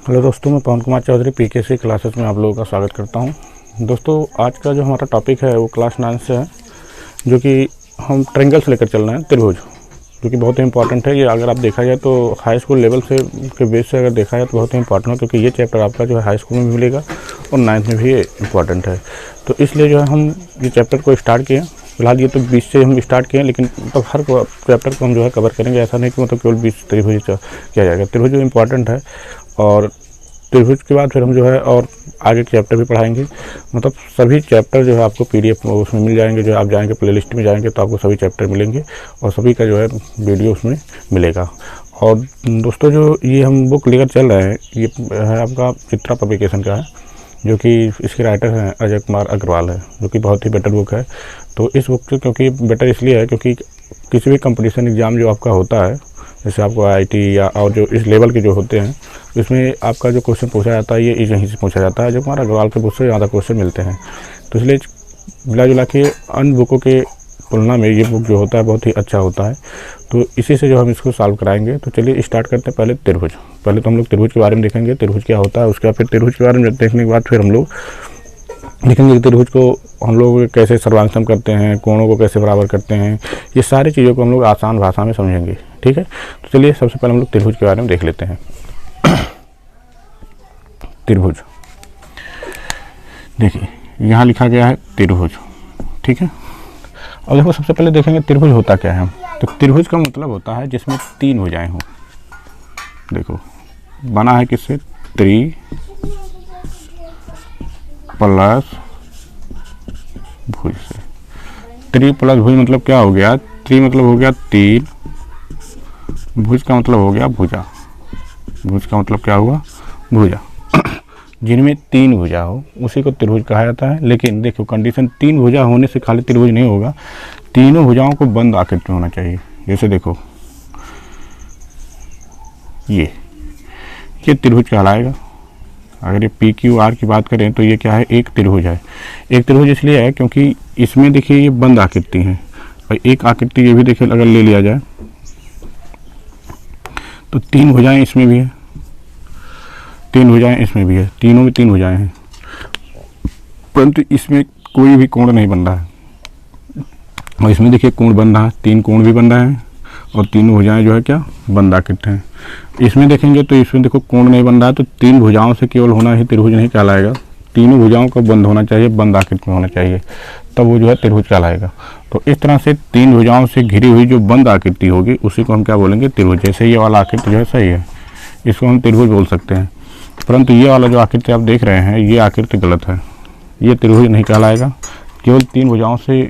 Hello दोस्तों, मैं पवन Kumar Chaudhary PKC classes में आप लोगों का स्वागत करता हूं। दोस्तों, आज का जो हमारा टॉपिक है वो क्लास 9 से है, जो कि हम ट्रायंगल्स लेकर चल रहे हैं, त्रिभुज, जो कि बहुत ही इंपॉर्टेंट है। ये अगर आप देखा जाए तो हाई स्कूल लेवल से के बेस से अगर देखा जाए तो बहुत ही इंपॉर्टेंट है, क्योंकि ये चैप्टर आपका जो है हाई स्कूल में भी मिलेगा और 9th में भी ये इंपॉर्टेंट है। तो इसलिए जो है हम ये चैप्टर को स्टार्ट किए। फिलहाल ये तो 20 से हम स्टार्ट किए, लेकिन मतलब हर चैप्टर को हम जो है कवर करेंगे। ऐसा नहीं कि मतलब केवल 20 त्रिभुज किया जाएगा। त्रिभुज जो इंपॉर्टेंट है, और त्रिभुज के बाद फिर हम जो है और आगे चैप्टर भी पढ़ाएंगे। मतलब सभी चैप्टर जो है आपको PDF उसमें मिल जाएंगे। जो आप जाएंगे प्लेलिस्ट में जाएंगे तो आपको सभी चैप्टर मिलेंगे और सभी का जो है वीडियो उसमें मिलेगा। और दोस्तों, जो ये हम बुक लेकर चल रहे हैं, ये है आपका चित्रा पब्लिकेशन का है, जो कि इसके राइटर हैं अजय कुमार अग्रवाल है, जो कि बहुत ही बेटर बुक है। तो इस बुक से क्योंकि बेटर इसलिए है क्योंकि किसी भी कंपटीशन एग्ज़ाम जो आपका होता है, जैसे आपको IIT या और जो इस लेवल के जो होते हैं, इसमें आपका जो क्वेश्चन पूछा जाता है ये यहीं से पूछा जाता है। अजय कुमार अग्रवाल के बुक से ज़्यादा क्वेश्चन मिलते हैं। तो इसलिए मिला जुला के अन्य बुकों के तुलना में ये बुक जो होता है बहुत ही अच्छा होता है। तो इसी से जो हम इसको सॉल्व कराएंगे। तो चलिए स्टार्ट करते हैं। पहले त्रिभुज। पहले तो हम लोग त्रिभुज के बारे में देखेंगे, त्रिभुज क्या होता है। उसके बाद फिर त्रिभुज के बारे में देखने के बाद फिर हम लोग देखेंगे त्रिभुज को हम लोग कैसे सर्वांगसम करते हैं, कोणों को कैसे बराबर करते हैं। ये सारी चीज़ों को हम लोग आसान भाषा में समझेंगे, ठीक है। तो चलिए सबसे पहले हम लोग त्रिभुज के बारे में देख लेते हैं। त्रिभुज, देखिए यहाँ लिखा गया है त्रिभुज, ठीक है। अब देखो सबसे पहले देखेंगे त्रिभुज होता क्या है। तो त्रिभुज का मतलब होता है जिसमें 3 भुजाएं हों। देखो बना है किससे, त्रि प्लस भुज से। त्रि प्लस भुज मतलब क्या हो गया, त्रि मतलब हो गया 3, भुज का मतलब हो गया भुजा। भुज का मतलब क्या हुआ, भुजा। जिनमें 3 भुजा हो उसी को त्रिभुज कहा जाता है। लेकिन देखो कंडीशन, 3 भुजा होने से खाली त्रिभुज नहीं होगा, तीनों भुजाओं को बंद आकृति में होना चाहिए। जैसे देखो ये त्रिभुज कहलाएगा। अगर ये PQR की बात करें तो ये क्या है, एक त्रिभुज है। एक त्रिभुज इसलिए है क्योंकि इसमें देखिए ये बंद आकृति है, और एक आकृति ये भी देखिए अगर ले लिया जाए तो 3 भुजाएं इसमें भी है, 3 भुजाएं इसमें भी है, तीनों में 3 भुजाएं हैं, परंतु इसमें कोई भी कोण नहीं बन रहा है। और इसमें देखिए कोण बन रहा है, 3 कोण भी बन रहे हैं और तीनों भुजाएं जो है क्या, बंद आकृति हैं। इसमें देखेंगे तो इसमें देखो कोण नहीं बन रहा है, तो 3 भुजाओं से केवल होना ही त्रिभुज नहीं कहलाएगा। तीनों भुजाओं को बंद होना चाहिए, बंद आकृति में होना चाहिए, तब वो जो है त्रिभुज कहलाएगा। तो इस तरह से 3 भुजाओं से घिरी हुई जो बंद आकृति होगी उसी को हम क्या बोलेंगे, त्रिभुज। जैसे ये वाला आकृति जो है सही है, इसको हम त्रिभुज बोल सकते हैं। परंतु ये वाला जो आकृति आप देख रहे हैं, ये आकृति गलत है, ये त्रिभुज नहीं कहलाएगा। केवल 3 भुजाओं से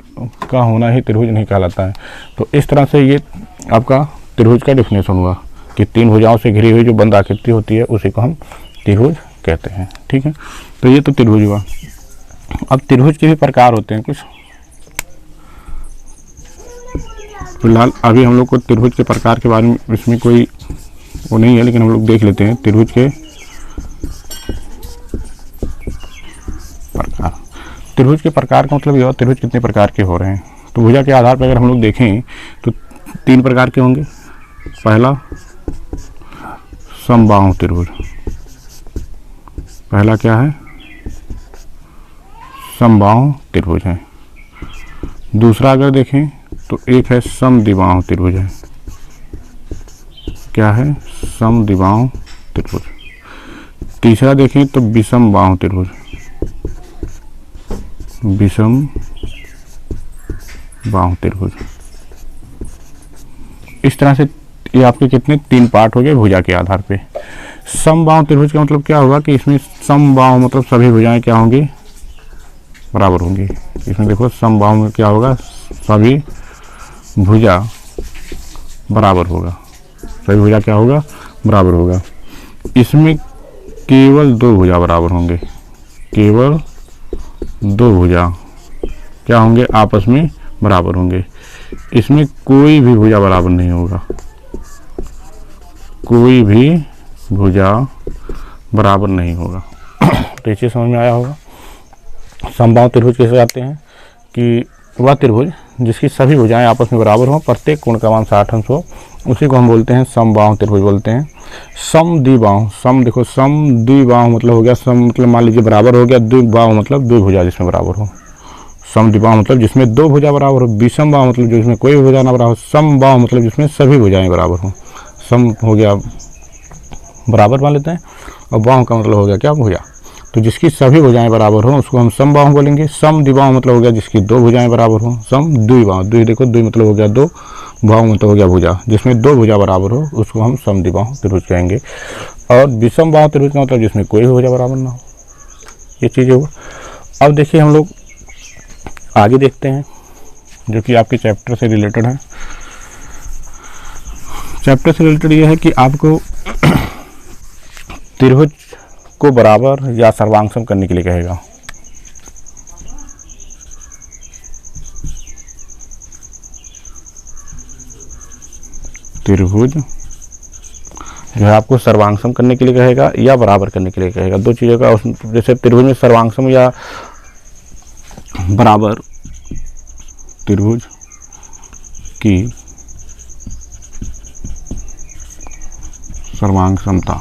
का होना ही त्रिभुज नहीं कहलाता है। तो इस तरह से ये आपका त्रिभुज का डेफिनेशन हुआ कि 3 भुजाओं से घिरी हुई जो बंद आकृति होती है उसी को हम त्रिभुज कहते हैं, ठीक है। तो ये तो त्रिभुज हुआ। अब त्रिभुज के भी प्रकार होते हैं कुछ। फिलहाल अभी हम लोग को त्रिभुज के प्रकार के बारे में इसमें कोई वो नहीं है, लेकिन हम लोग देख लेते हैं त्रिभुज के प्रकार। त्रिभुज के प्रकार का मतलब यह, त्रिभुज कितने प्रकार के हो रहे हैं। तो भुजा के आधार पर अगर हम लोग देखें तो 3 प्रकार के होंगे। पहला समबाहु त्रिभुज, पहला क्या है, समबाहु त्रिभुज है। दूसरा अगर देखें तो एक है समद्विबाहु त्रिभुज है। क्या है, समद्विबाहु त्रिभुज। तीसरा देखें तो विषमबाहु त्रिभुज, विषमबाहु त्रिभुज। इस तरह से ये आपके कितने 3 पार्ट हो गए भुजा के आधार पे। समबाहु त्रिभुज का मतलब क्या होगा कि इसमें समबाहु मतलब सभी भुजाएं क्या होंगी, बराबर होंगी। इसमें देखो समबाहु में क्या होगा, सभी भुजा बराबर होगा, सभी भुजा क्या होगा, बराबर होगा। इसमें केवल 2 भुजा बराबर होंगे, केवल 2 भुजा क्या होंगे, आपस में बराबर होंगे। इसमें कोई भी भुजा बराबर नहीं होगा, कोई भी भुजा बराबर नहीं होगा। तो ये चीज़ समझ में आया होगा। समबाहु त्रिभुज कैसे आते हैं कि वह त्रिभुज जिसकी सभी भुजाएं आपस में बराबर हों, प्रत्येक कोण का मान 60 अंश हो उसी को हम बोलते हैं समबाहु त्रिभुज बोलते हैं। समद्विबाहु, सम देखो समद्विबाहु मतलब हो गया, सम मतलब मान लीजिए बराबर हो गया, द्विबाहु मतलब दो भुजा जिसमें बराबर हो। समद्विबाहु मतलब जिसमें दो भुजा बराबर हो। विषमबाहु मतलब जिसमें कोई भुजा ना बराबर हो। समबाहु मतलब जिसमें सभी भुजाएं बराबर हो। सम हो गया बराबर मान लेते हैं, और बाहु का मतलब हो गया क्या, भुजा। तो जिसकी सभी भुजाएं बराबर हो उसको हम समबाहु बोलेंगे। समद्विबाहु मतलब हो गया जिसकी दो भुजाएं बराबर हो। समद्विबाहु, द्वि देखो द्वि मतलब हो गया दो, बाहु मतलब हो गया भुजा, जिसमें दो भुजा बराबर हो उसको हम समद्विबाहु त्रिभुज कहेंगे। और विषमबाहु त्रिभुज का मतलब जिसमें कोई भुजा बराबर ना हो। ये चीज़ हो। अब देखिए हम लोग आगे देखते हैं जो कि आपके चैप्टर से रिलेटेड है। चैप्टर से रिलेटेड ये है कि आपको त्रिभुज को बराबर या सर्वांगसम करने के लिए कहेगा। त्रिभुज जो है आपको सर्वांगसम करने के लिए कहेगा या बराबर करने के लिए कहेगा, दो चीज़ों का। जैसे त्रिभुज में सर्वांगसम या बराबर, त्रिभुज की सर्वांगसमता,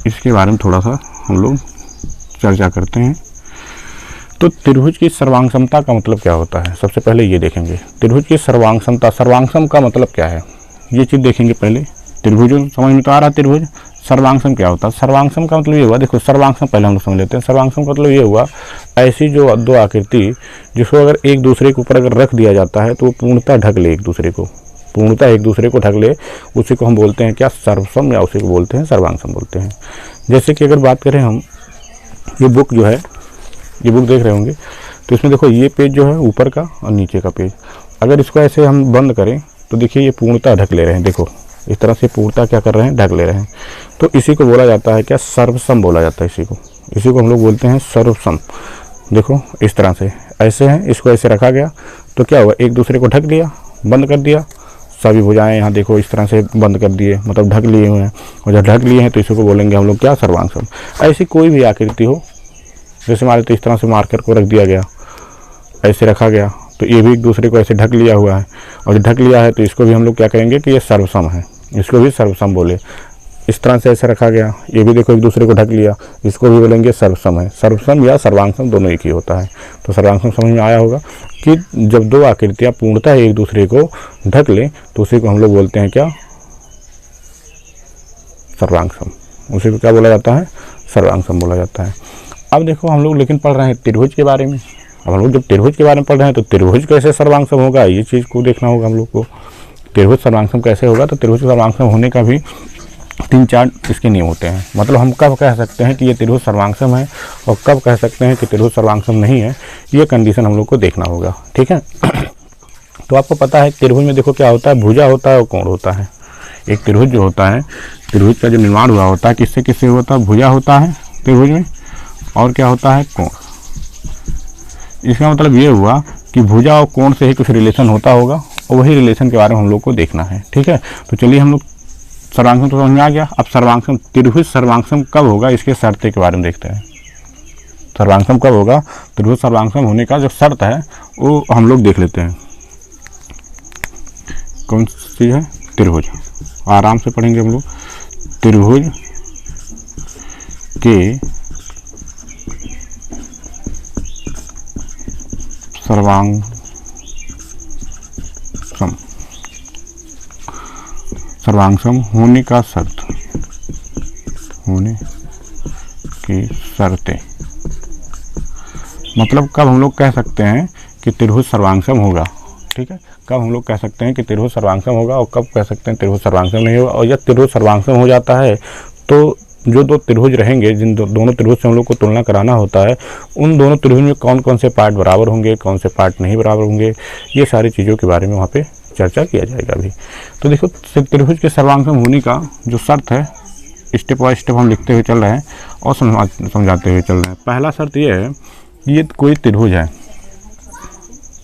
इसके बारे में थोड़ा सा हम लोग चर्चा करते हैं। तो त्रिभुज की सर्वांगसमता का मतलब क्या होता है, सबसे पहले ये देखेंगे। त्रिभुज की सर्वांगसमता, सर्वांगसम का मतलब क्या है, ये चीज़ देखेंगे पहले। त्रिभुज समझ में तो आ रहा है, त्रिभुज सर्वांगसम क्या होता है। सर्वांगसम का मतलब ये हुआ, देखो सर्वांगसम पहले हम लोग समझ लेते हैं। सर्वांगसम का मतलब ये हुआ, ऐसी जो दो आकृति जिसको अगर एक दूसरे के ऊपर अगर रख दिया जाता है तो वो पूर्णतः ढक ले, एक दूसरे को पूर्णतः एक दूसरे को ढक ले, उसी को हम बोलते हैं क्या, सर्वसम, या उसी को बोलते हैं सर्वांगसम बोलते हैं। जैसे कि अगर बात करें हम, ये बुक जो है, ये बुक देख रहे होंगे, तो इसमें देखो ये पेज जो है ऊपर का और नीचे का पेज, अगर इसको ऐसे हम बंद करें तो देखिए ये पूर्णतः ढक ले रहे हैं। देखो इस तरह से पूर्णतः क्या कर रहे हैं, ढक ले रहे हैं। तो इसी को बोला जाता है क्या, सर्वसम बोला जाता है। इसी को हम लोग बोलते हैं सर्वसम। देखो इस तरह से ऐसे हैं, इसको ऐसे रखा गया तो क्या हुआ, एक दूसरे को ढक दिया, बंद कर दिया। सभी भुजाएं यहाँ देखो इस तरह से बंद कर दिए, मतलब ढक लिए हुए हैं। और जब ढक लिए हैं तो इसी को बोलेंगे हम लोग क्या, सर्वांगसम। ऐसी कोई भी आकृति हो, जैसे मान लेते इस तरह से मार्कर को रख दिया गया, ऐसे रखा गया, तो ये भी एक दूसरे को ऐसे ढक लिया हुआ है। और जब ढक लिया है तो इसको भी हम लोग क्या कहेंगे कि ये सर्वसम है, इसको भी सर्वसम बोले। इस तरह से ऐसे रखा गया, ये भी देखो एक दूसरे को ढक लिया, इसको भी बोलेंगे सर्वसम है। सर्वसम या सर्वांगसम दोनों एक ही होता है। तो सर्वांगसम समझ में आया होगा कि जब दो आकृतियाँ पूर्णतः एक दूसरे को ढक लें तो उसी को हम लोग बोलते हैं क्या, सर्वांगसम। उसी को क्या बोला जाता है, सर्वांगसम बोला जाता है। अब देखो हम लोग लेकिन पढ़ रहे हैं त्रिभुज के बारे में। अब हम लोग जब त्रिभुज के बारे में पढ़ रहे हैं तो त्रिभुज कैसे सर्वांगसम होगा, ये चीज़ को देखना होगा हम लोग को। त्रिभुज सर्वांगसम कैसे होगा, तो त्रिभुज सर्वांगसम होने का भी 3-4 इसके नियम होते हैं। मतलब हम कब कह सकते हैं कि ये त्रिभुज सर्वांगसम है और कब कह सकते हैं कि त्रिभुज सर्वांगसम नहीं है, ये कंडीशन हम लोग को देखना होगा, ठीक है। तो आपको पता है त्रिभुज में देखो क्या होता है, भुजा होता है और कोण होता है। एक त्रिभुज जो होता है, त्रिभुज का जो निर्माण हुआ होता है किससे किससे होता है, भुजा होता है त्रिभुज में, और क्या होता है, कोण। इसका मतलब ये हुआ कि भुजा और कोण से ही कुछ रिलेशन होता होगा, और वही रिलेशन के बारे में हम लोग को देखना है, ठीक है। तो चलिए हम लोग सर्वांगसम तो समझ में आ गया। अब सर्वांगसम, त्रिभुज सर्वांगसम कब होगा इसके शर्तें के बारे में देखते हैं। सर्वांगसम कब होगा, त्रिभुज सर्वांगसम होने का जो शर्त है वो हम लोग देख लेते हैं। कौन सी चीज़ है, त्रिभुज। आराम से पढ़ेंगे हम लोग। त्रिभुज के सर्वांगसम होने का शर्त, होने की शर्तें, मतलब कब हम लोग कह सकते हैं कि त्रिभुज सर्वांगसम होगा, ठीक है। कब हम लोग कह सकते हैं कि त्रिभुज सर्वांगसम होगा और कब कह सकते हैं त्रिभुज सर्वांगसम नहीं होगा। और जब त्रिभुज सर्वांगसम हो जाता है तो जो दो त्रिभुज रहेंगे, जिन दोनों त्रिभुज से हम लोग को तुलना कराना होता है, उन दोनों त्रिभुज में कौन कौन से पार्ट बराबर होंगे, कौन से पार्ट नहीं बराबर होंगे, ये सारी चीज़ों के बारे में वहाँ पे चर्चा किया जाएगा अभी। तो देखो त्रिभुज के सर्वांगसम होने का जो शर्त है, स्टेप बाय स्टेप हम लिखते हुए चल रहे हैं और समझाते हुए चल रहे हैं। पहला शर्त ये है कि ये कोई त्रिभुज है,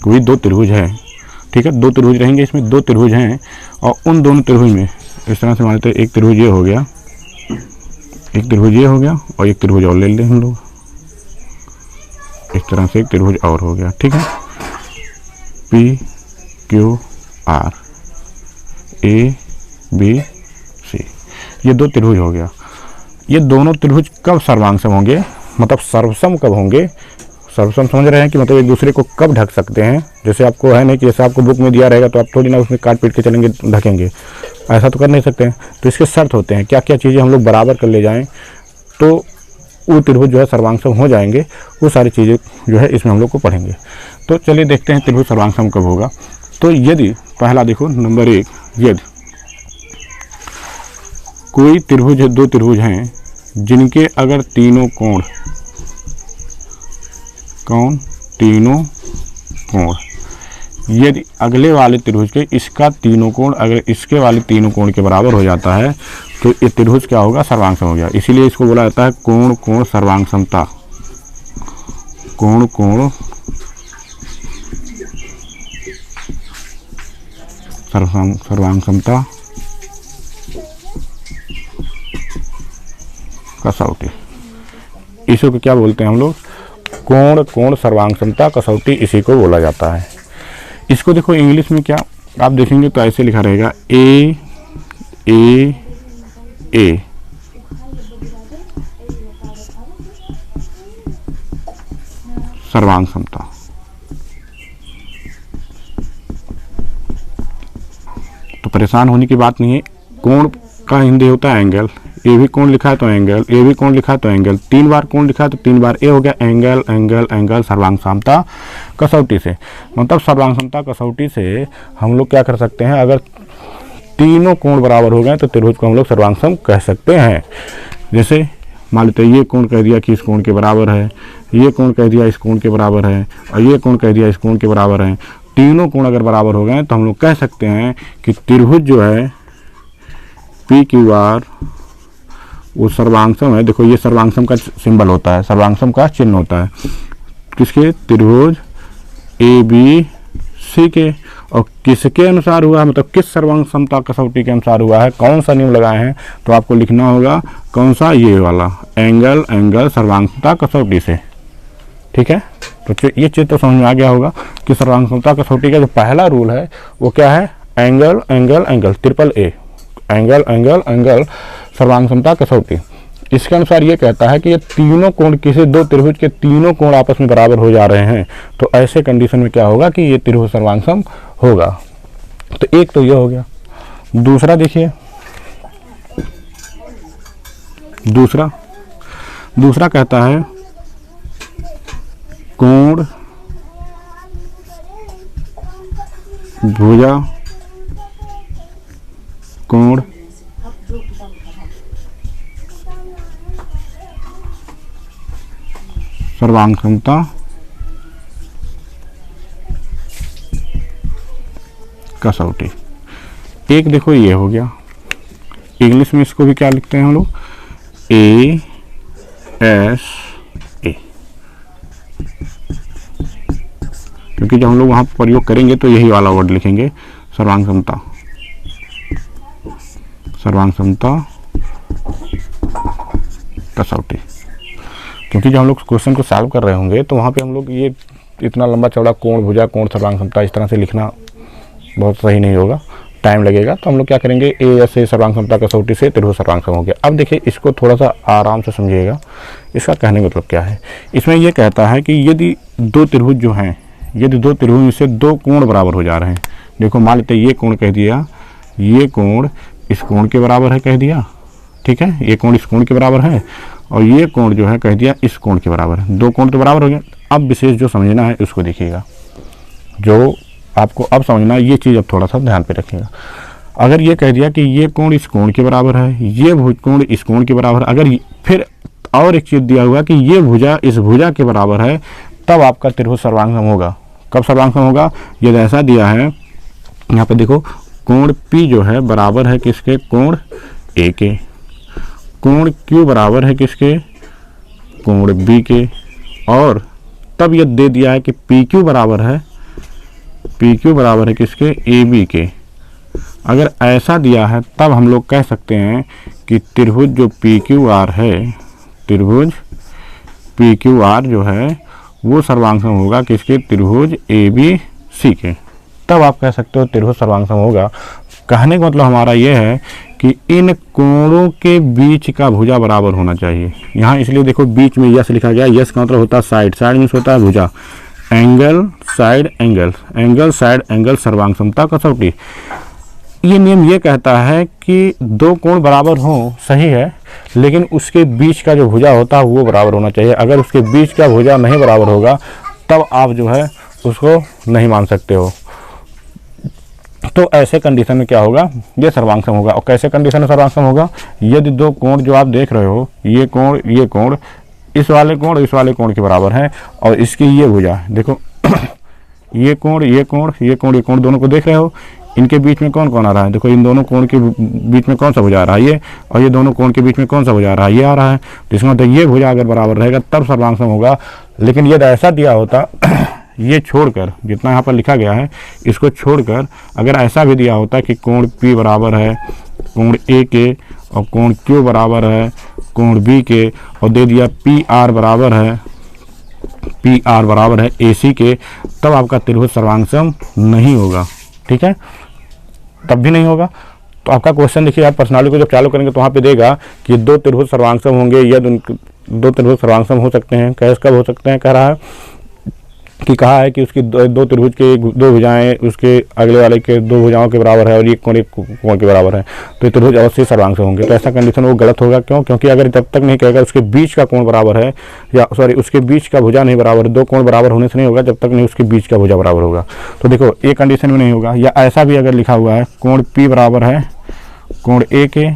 कोई दो त्रिभुज है, ठीक है। दो त्रिभुज रहेंगे, इसमें दो त्रिभुज हैं और उन दोनों त्रिभुज में इस तरह से मानते हैं, एक त्रिभुज ये हो गया, एक त्रिभुज ये हो गया और एक त्रिभुज और ले लें हम लोग, इस तरह से एक त्रिभुज और हो गया, ठीक है। P Q R, A B C, ये दो त्रिभुज हो गया। ये दोनों त्रिभुज कब सर्वांगसम होंगे, मतलब सर्वसम कब होंगे? सर्वसम समझ रहे हैं कि मतलब एक दूसरे को कब ढक सकते हैं। जैसे आपको है नहीं कि जैसे आपको बुक में दिया रहेगा तो आप थोड़ी ना उसमें काट पीट के चलेंगे ढकेंगे, ऐसा तो कर नहीं सकते हैं। तो इसके शर्त होते हैं, क्या क्या चीज़ें हम लोग बराबर कर ले जाएं तो वो त्रिभुज जो है सर्वांगसम हो जाएंगे। वो सारी चीज़ें जो है इसमें हम लोग को पढ़ेंगे। तो चलिए देखते हैं त्रिभुज सर्वांगसम कब होगा। तो यदि पहला देखो नंबर 1, यदि कोई त्रिभुज है, दो त्रिभुज हैं जिनके अगर तीनों कोण यदि अगले वाले त्रिभुज के इसका तीनों कोण अगर इसके वाले तीनों कोण के बराबर हो जाता है तो ये त्रिभुज क्या होगा? सर्वांगसम हो गया। इसीलिए इसको बोला जाता है कोण कोण सर्वांगसमता। कोण कोण सर्वांगसमता कसौटी, इसी को क्या बोलते हैं हम लोग? कोण कोण सर्वांगसमता कसौटी, इसी को बोला जाता है। इसको देखो इंग्लिश में क्या आप देखेंगे तो ऐसे लिखा रहेगा ए ए ए, सर्वांगसमता। तो परेशान होने की बात नहीं है। कोण का हिंदी होता है एंगल, ये भी कोण लिखा है तो एंगल, ये भी कोण लिखा है तो एंगल, 3 बार कोण लिखा है तो 3 बार ए हो गया एंगल एंगल एंगल सर्वांगसमता कसौटी से। मतलब सर्वांगसमता कसौटी से हम लोग क्या कर सकते हैं, अगर तीनों कोण बराबर हो गए तो त्रिभुज को हम लोग सर्वांगसम कह सकते हैं। जैसे मान लेते हैं ये कोण कह दिया कि इस कोण के बराबर है, ये कोण कह दिया इस कोण के बराबर है, और ये कोण कह दिया इस कोण के बराबर है। तीनों कोण अगर बराबर हो गए तो हम लोग कह सकते हैं कि त्रिभुज जो है पी क्यू आर वो सर्वांगसम है। देखो ये सर्वांगसम का सिंबल होता है, सर्वांगसम का चिन्ह होता है किसके? त्रिभुज ए बी सी के। और किसके अनुसार हुआ, मतलब किस सर्वांगसमता कसौटी के अनुसार हुआ है, कौन सा नियम लगाए हैं, तो आपको लिखना होगा कौन सा? ये वाला एंगल एंगल सर्वांगसमता कसौटी से। ठीक है, तो ये चीज़ तो समझ में आ गया होगा कि सर्वांगसमता कसौटी का जो पहला रूल है वो क्या है? Angle angle angle, triple A, angle angle angle सर्वांगसमता कसौटी। इसके अनुसार ये कहता है कि ये तीनों कोण, किसी दो त्रिभुज के तीनों कोण आपस में बराबर हो जा रहे हैं तो ऐसे कंडीशन में क्या होगा कि ये त्रिभुज सर्वांगसम होगा। तो एक तो ये हो गया। दूसरा देखिए, दूसरा कहता है कोण भुजा कोण सर्वांगसमता कसौटी। एक देखो ये हो गया। इंग्लिश में इसको भी क्या लिखते हैं हम लोग? ए एस ए, क्योंकि जब हम लोग वहाँ प्रयोग करेंगे तो यही वाला वर्ड लिखेंगे, सर्वांगसमता कसौटी। क्योंकि जब हम लोग क्वेश्चन को सॉल्व कर रहे होंगे तो वहाँ पे हम लोग ये इतना लंबा चौड़ा कोण भुजा कोण सर्वांगसमता इस तरह से लिखना बहुत सही नहीं होगा, टाइम लगेगा। तो हम लोग क्या करेंगे, ए एस ए सर्वांगसमता कसौटी से त्रिभुज सर्वांगसम हो गया। अब देखिए इसको थोड़ा सा आराम से समझिएगा, इसका कहने का मतलब क्या है। इसमें यह कहता है कि यदि दो त्रिभुज जो हैं, यदि दो त्रिभुज में से दो कोण बराबर हो जा रहे हैं, देखो मान लेते ये कोण कह दिया, ये कोण इस कोण के बराबर है कह दिया, ठीक है, ये कोण इस कोण के बराबर है, और ये कोण जो है कह दिया इस कोण के बराबर है। दो कोण तो बराबर हो गया। अब विशेष जो समझना है उसको देखिएगा, जो आपको अब समझना है ये चीज़ अब थोड़ा सा ध्यान पे रखिएगा। अगर ये कह दिया कि ये कोण इस कोण के बराबर है, ये भुज कोण इस कोण के बराबर है, अगर फिर और एक चीज़ दिया हुआ कि ये भुजा इस भुजा के बराबर है, तब आपका त्रिभुज सर्वांगसम होगा। कब सर्वांगसम होगा? यदि ऐसा दिया है, यहाँ पे देखो कोण P जो है बराबर है किसके? कोण A के। कोण Q बराबर है किसके? कोण B के। और तब ये दे दिया है कि PQ बराबर है किसके? AB के। अगर ऐसा दिया है तब हम लोग कह सकते हैं कि त्रिभुज जो PQR है, त्रिभुज PQR जो है वो सर्वांगसम होगा किसके? त्रिभुज ABC के। तब आप कह सकते हो त्रिभुज सर्वांग सम होगा। कहने का मतलब हमारा ये है कि इन कोणों के बीच का भुजा बराबर होना चाहिए। यहाँ इसलिए देखो बीच में यस लिखा गया, यस का मतलब होता है साइड, साइड मीन्स होता है भुजा, angle side angle, angle side angle सर्वांग समता कसौटी। ये नियम ये कहता है कि दो कोण बराबर हों, सही है, लेकिन उसके बीच का जो भुजा होता है वो बराबर होना चाहिए। अगर उसके बीच का भुजा नहीं बराबर होगा तब आप जो है उसको नहीं मान सकते हो। तो ऐसे कंडीशन में क्या होगा, ये सर्वांग सम होगा। और कैसे कंडीशन में सर्वांग सम होगा, यदि दो कोण जो आप देख रहे हो, ये कोण इस वाले कोण के बराबर है और इसकी ये भुजा देखो ये कोण दोनों को देख रहे हो, इनके बीच में कौन कौन आ रहा है, देखो इन दोनों कोण के बीच में कौन सा भुजा आ रहा है, ये, और ये दोनों कोण के बीच में कौन सा भुजा आ रहा है, ये आ रहा है। तो इसका मतलब ये भुजा अगर बराबर रहेगा तब सर्वांग सम होगा। लेकिन यदि ऐसा दिया होता ये छोड़कर, जितना यहाँ पर लिखा गया है इसको छोड़कर अगर ऐसा भी दिया होता कि कोण P बराबर है कोण A के और कोण Q बराबर है कोण B के, और दे दिया PR बराबर है AC के, तब आपका त्रिभुज सर्वांग सम नहीं होगा। ठीक है, तब भी नहीं होगा। तो आपका क्वेश्चन देखिए, आप पर्सनालिटी को जब चालू करेंगे तो वहाँ पे देगा कि दो त्रिभुज सर्वांग सम होंगे या दो त्रिभुज सर्वांग सम हो सकते हैं। कैसे कब हो सकते हैं, कह रहा है कि कहा है कि उसकी दो त्रिभुज के दो भुजाएं उसके अगले वाले के दो भुजाओं के बराबर है और एक कोण के बराबर है, तो ये त्रिभुज अवश्य सर्वांग सम होंगे। तो ऐसा कंडीशन वो गलत होगा। क्यों? क्योंकि अगर जब तक नहीं कहेगा उसके बीच का कोण बराबर है, या सॉरी उसके बीच का भुजा नहीं बराबर, दो कोण बराबर होने से नहीं होगा जब तक नहीं उसके बीच का भुजा बराबर होगा। तो देखो ये कंडीशन में नहीं होगा। या ऐसा भी अगर लिखा हुआ है कोण P बराबर है कोण A के,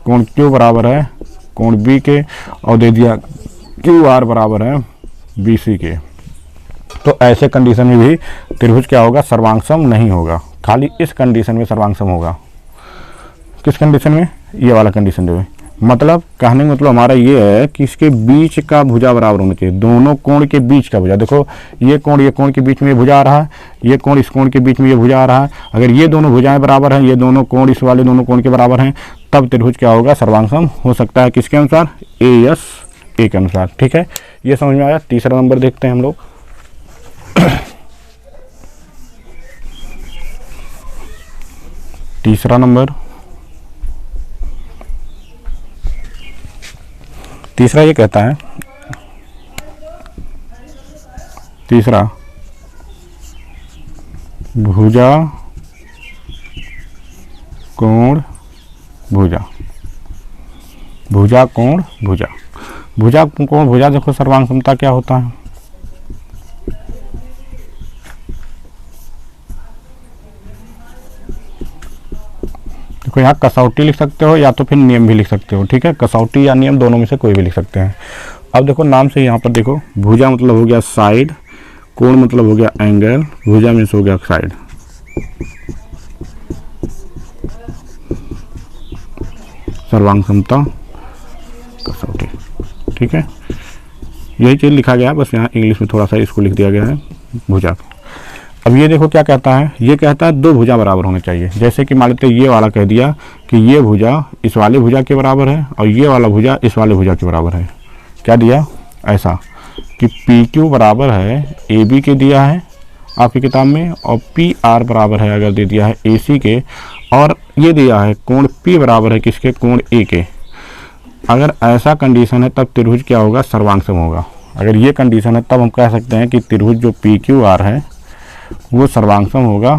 कोण Q बराबर है कोण B के, और दे दिया QR बराबर है BC के, तो ऐसे कंडीशन में भी त्रिभुज क्या होगा, सर्वांग सम नहीं होगा। खाली इस कंडीशन में सर्वांग सम होगा। किस कंडीशन में, ये वाला कंडीशन जो है, मतलब कहने का मतलब हमारा ये है कि इसके बीच का भुजा बराबर होना चाहिए, दोनों कोण के बीच का भुजा। देखो ये कोण के बीच में ये भुजा आ रहा है, ये कोण इस कोण के बीच में ये भुजा आ रहा है। अगर ये दोनों भुजाएं बराबर हैं, ये दोनों कोण इस वाले दोनों कोण के बराबर हैं, तब त्रिभुज क्या होगा, सर्वांग सम हो सकता है। किसके अनुसार, AS के अनुसार। ठीक है, ये समझ में आया। तीसरा नंबर देखते हैं हम लोग। तीसरा नंबर, तीसरा ये कहता है, तीसरा भुजा कोण भुजा, भुजा कोण भुजा, भुजा कोण भुजा। देखो सर्वांग समता क्या होता है, देखो यहाँ कसौटी लिख सकते हो या तो फिर नियम भी लिख सकते हो। ठीक है, कसौटी या नियम दोनों में से कोई भी लिख सकते हैं। अब देखो नाम से यहाँ पर देखो, भुजा मतलब हो गया साइड, कोण मतलब हो गया एंगल, भुजा मीन्स हो गया साइड। सर्वांग समता कसौटी। ठीक है, यही चीज़ लिखा गया है, बस यहाँ इंग्लिश में थोड़ा सा इसको लिख दिया गया है भुजा। अब ये देखो क्या कहता है, ये कहता है दो भुजा बराबर होने चाहिए। जैसे कि मान लेते ये वाला कह दिया कि ये भुजा इस वाले भुजा के बराबर है और ये वाला भुजा इस वाले भुजा के बराबर है। क्या दिया, ऐसा कि PQ बराबर है AB के दिया है आपकी किताब में, और PR बराबर है अगर दे दिया है AC के, और ये दिया है कोण P बराबर है किसके, कोण A के। अगर ऐसा कंडीशन है तब त्रिभुज क्या होगा, सर्वांग सम होगा। अगर ये कंडीशन है तब हम कह सकते हैं कि त्रिभुज जो PQR है वो सर्वांग सम होगा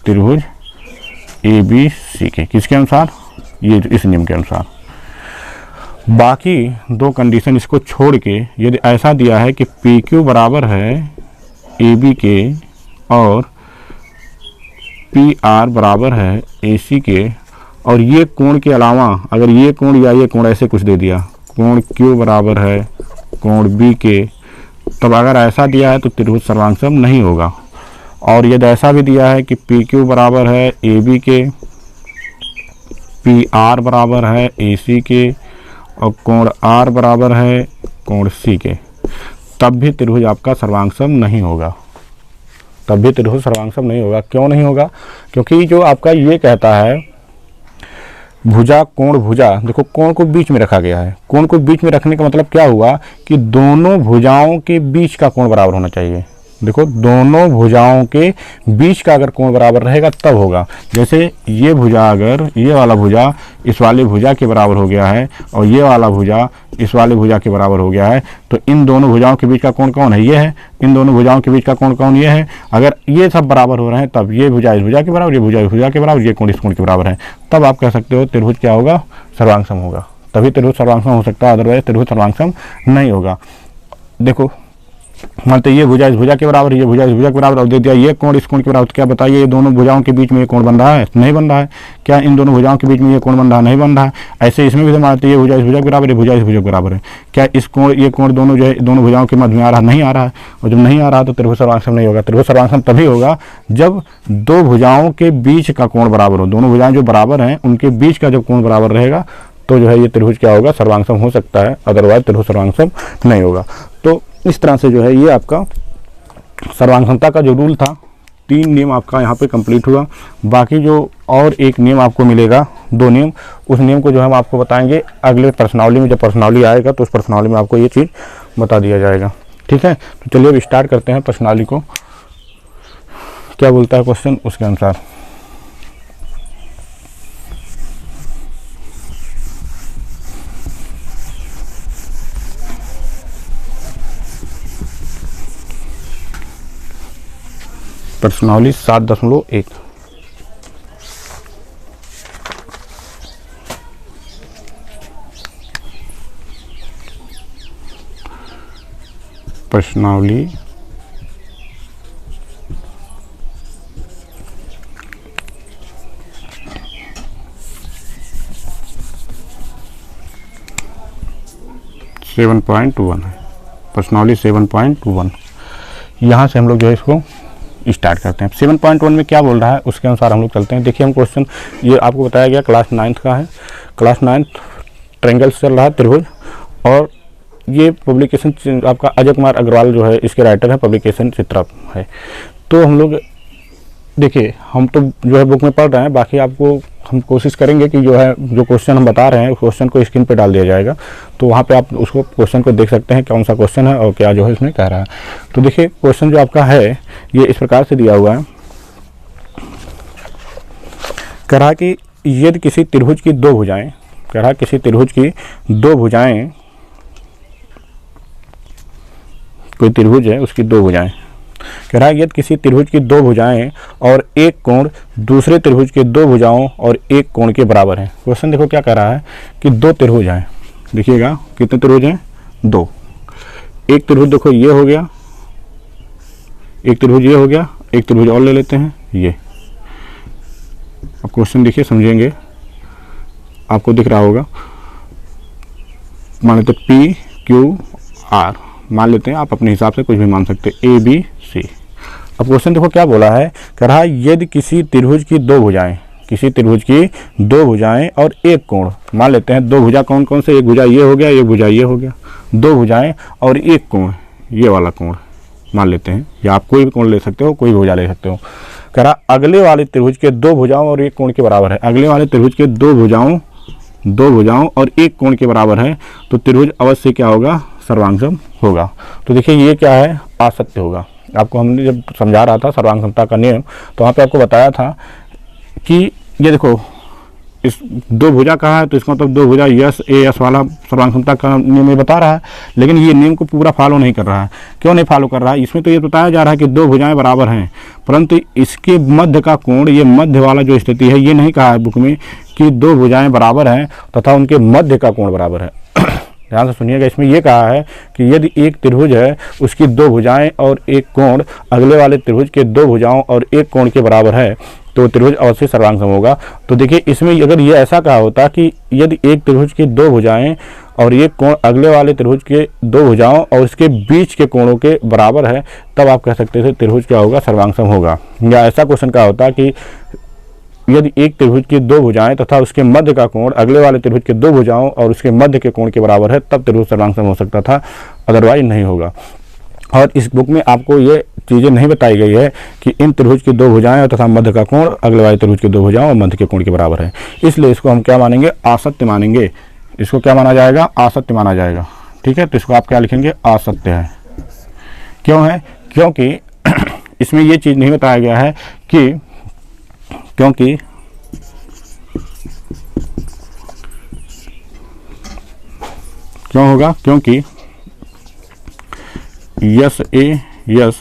त्रिभुज ABC के। किसके अनुसार, ये इस नियम के अनुसार। बाकी दो कंडीशन इसको छोड़ के यदि ऐसा दिया है कि PQ बराबर है AB के और PR बराबर है AC के, और ये कोण के अलावा अगर ये कोण या ये कोण ऐसे कुछ दे दिया, कोण Q बराबर है कोण B के, तब अगर ऐसा दिया है तो त्रिभुज सर्वांग सम नहीं होगा। और यदि ऐसा भी दिया है कि PQ बराबर है AB के, PR बराबर है AC के, और कोण R बराबर है कोण C के, तब भी त्रिभुज आपका सर्वांग सम नहीं होगा। तब भी त्रिभुज सर्वांग सम नहीं होगा। क्यों नहीं होगा, क्योंकि जो आपका ये कहता है भुजा कोण भुजा, देखो कोण को बीच में रखा गया है। कोण को बीच में रखने का मतलब क्या हुआ कि दोनों भुजाओं के बीच का कोण बराबर होना चाहिए। देखो दोनों भुजाओं के बीच का अगर कोण बराबर रहेगा तब होगा। जैसे ये भुजा, अगर ये वाला भुजा इस वाले भुजा के बराबर हो गया है और ये वाला भुजा इस वाले भुजा के बराबर हो गया है, तो इन दोनों भुजाओं के बीच का कोण कौन है? ये है। इन दोनों भुजाओं के बीच का कोण कौन? ये है। अगर ये सब बराबर हो रहे हैं तब ये भुजा इस भुजा के बराबर, ये भुजा इस भुजा के बराबर, ये कोण इस कोण के बराबर है, तब आप कह सकते हो त्रिभुज क्या होगा? सर्वांगसम होगा। तभी त्रिभुज सर्वांगसम हो सकता है, अदरवाइज त्रिभुज सर्वांगसम नहीं होगा। देखो मानते ये भुजा इस भुजा के बराबर, ये भुजा इस भुजा के बराबर, और दे दिया ये कोण इस कोण के बराबर, तो क्या बताइए ये दोनों भुजाओं के बीच में ये कोण बन रहा है? नहीं बन रहा है। क्या इन दोनों भुजाओं के बीच में ये कोण बन रहा है? नहीं बन रहा है। ऐसे इसमें भी मानते ये भुजा इस भुजा के बराबर, ये भुजा इस भुजा के बराबर है। क्या इस कोण ये कोण दोनों जो है दोनों भुजाओं के मध्य में आ रहा? नहीं आ रहा है। और जब नहीं आ रहा तो त्रिभुज सर्वांगसम नहीं होगा। त्रिभुज सर्वांगसम तभी होगा जब दो भुजाओं के बीच का कोण बराबर हो। दोनों भुजाएं जो बराबर हैं उनके बीच का जब कोण बराबर रहेगा तो जो है ये त्रिभुज क्या होगा? सर्वांगसम हो सकता है, अदरवाइज त्रिभुज सर्वांगसम नहीं होगा। तो इस तरह से जो है ये आपका सर्वांगसमता का जो रूल था, 3 नियम आपका यहाँ पे कंप्लीट हुआ। बाकी जो और एक नियम आपको मिलेगा, 2 नियम, उस नियम को जो हम आपको बताएंगे अगले प्रश्नावली में। जब प्रश्नावली आएगा तो उस प्रश्नावली में आपको ये चीज़ बता दिया जाएगा। ठीक है, तो चलिए अब स्टार्ट करते हैं प्रश्नावली को। क्या बोलता है क्वेश्चन उसके अनुसार। प्रश्नावली 7.1 प्रश्नावली 7.1 है। प्रश्नावली 7.1 यहाँ से हम लोग जो है इसको स्टार्ट करते हैं। 7.1 में क्या बोल रहा है उसके अनुसार हम लोग चलते हैं। देखिए हम क्वेश्चन, ये आपको बताया गया क्लास 9th का है। क्लास 9th ट्रायंगल चल रहा है, त्रिभुज, और ये पब्लिकेशन आपका अजय कुमार अग्रवाल जो है इसके राइटर है, पब्लिकेशन चित्रा है। तो हम लोग देखिए, हम तो जो है बुक में पढ़ रहे हैं, बाकी आपको हम कोशिश करेंगे कि जो है जो क्वेश्चन हम बता रहे हैं उस क्वेश्चन को स्क्रीन पे डाल दिया जाएगा, तो वहाँ पे आप उसको क्वेश्चन को देख सकते हैं कौन सा क्वेश्चन है और क्या जो है इसमें कह रहा है। तो देखिए क्वेश्चन जो आपका है ये इस प्रकार से दिया हुआ है। कह रहा कि यदि किसी त्रिभुज की 2 भुजाएं, कह रहा किसी त्रिभुज की 2 भुजाएं, कोई त्रिभुज है उसकी 2 भुजाएं, कह रहा है यदि किसी त्रिभुज की 2 भुजाएं और एक कोण दूसरे त्रिभुज के 2 भुजाओं और एक कोण के बराबर है। क्वेश्चन देखो क्या कह रहा है कि 2 त्रिभुज हैं। देखिएगा कितने त्रिभुज हैं? 2। एक त्रिभुज देखो ये हो गया, एक त्रिभुज ये हो गया, एक त्रिभुज और ले लेते हैं ये। अब क्वेश्चन देखिए समझेंगे, आपको दिख रहा होगा। मान लेते PQR मान लेते हैं, आप अपने हिसाब से कुछ भी मान सकते हैं, ABC। अब क्वेश्चन देखो क्या बोला है, कह रहा है यदि किसी त्रिभुज की 2 भुजाएं, किसी त्रिभुज की 2 भुजाएं और एक कोण, मान लेते हैं 2 भुजा कौन कौन से, एक भुजा ये हो गया, एक भुजा ये हो गया, 2 भुजाएं और एक कोण, ये वाला कोण मान लेते हैं, या आप कोई भी कोण ले सकते हो, कोई भुजा ले सकते हो। कह रहा अगले वाले त्रिभुज के 2 भुजाओं और एक कोण के बराबर है। अगले वाले त्रिभुज के 2 भुजाओं और एक कोण के बराबर है, तो त्रिभुज अवश्य क्या होगा? सर्वांगसम होगा। तो देखिए ये क्या है? असत्य होगा। आपको हमने जब समझा रहा था सर्वांगसमता का नियम, तो वहाँ पे आपको बताया था कि ये देखो इस 2 भुजा कहा है तो इसका मतलब 2 भुजा यस वाला सर्वांगसमता का नियम ये बता रहा है, लेकिन ये नियम को पूरा फॉलो नहीं कर रहा है। क्यों नहीं फॉलो कर रहा है? इसमें तो ये बताया जा रहा है कि 2 भुजाएं बराबर हैं, परंतु इसके मध्य का कोण, ये मध्य वाला जो स्थिति है, ये नहीं कहा है बुक में कि 2 भुजाएं बराबर हैं तथा उनके मध्य का कोण बराबर है। ध्यान से सुनिएगा, इसमें यह कहा है कि यदि एक त्रिभुज है उसकी 2 भुजाएं और एक कोण अगले वाले त्रिभुज के 2 भुजाओं और एक कोण के बराबर है, तो त्रिभुज अवश्य सर्वांगसम होगा। तो देखिए इसमें अगर ये ऐसा कहा होता कि यदि एक त्रिभुज की 2 भुजाएं और एक कोण अगले वाले त्रिभुज के 2 भुजाओं और उसके बीच के कोणों के बराबर है, तब आप कह सकते थे त्रिभुज क्या होगा? सर्वांगसम होगा। या ऐसा क्वेश्चन कहा होता कि यदि एक त्रिभुज की 2 भुजाएं तथा उसके मध्य का कोण अगले वाले त्रिभुज के 2 भुजाओं और उसके मध्य के कोण के बराबर है, तब त्रिभुज सर्वांगसम हो सकता था, अदरवाइज नहीं होगा। और इस बुक में आपको ये चीज़ें नहीं बताई गई है कि इन त्रिभुज की 2 भुजाएं तथा मध्य का कोण अगले वाले त्रिभुज के 2 भुजाओं और मध्य के कोण के बराबर है। इसलिए इसको हम क्या मानेंगे? असत्य मानेंगे। इसको क्या माना जाएगा? असत्य माना जाएगा। ठीक है, तो इसको आप क्या लिखेंगे? असत्य है। क्यों है? क्योंकि इसमें ये चीज़ नहीं बताया गया है कि क्योंकि क्यों होगा, क्योंकि यस ए यस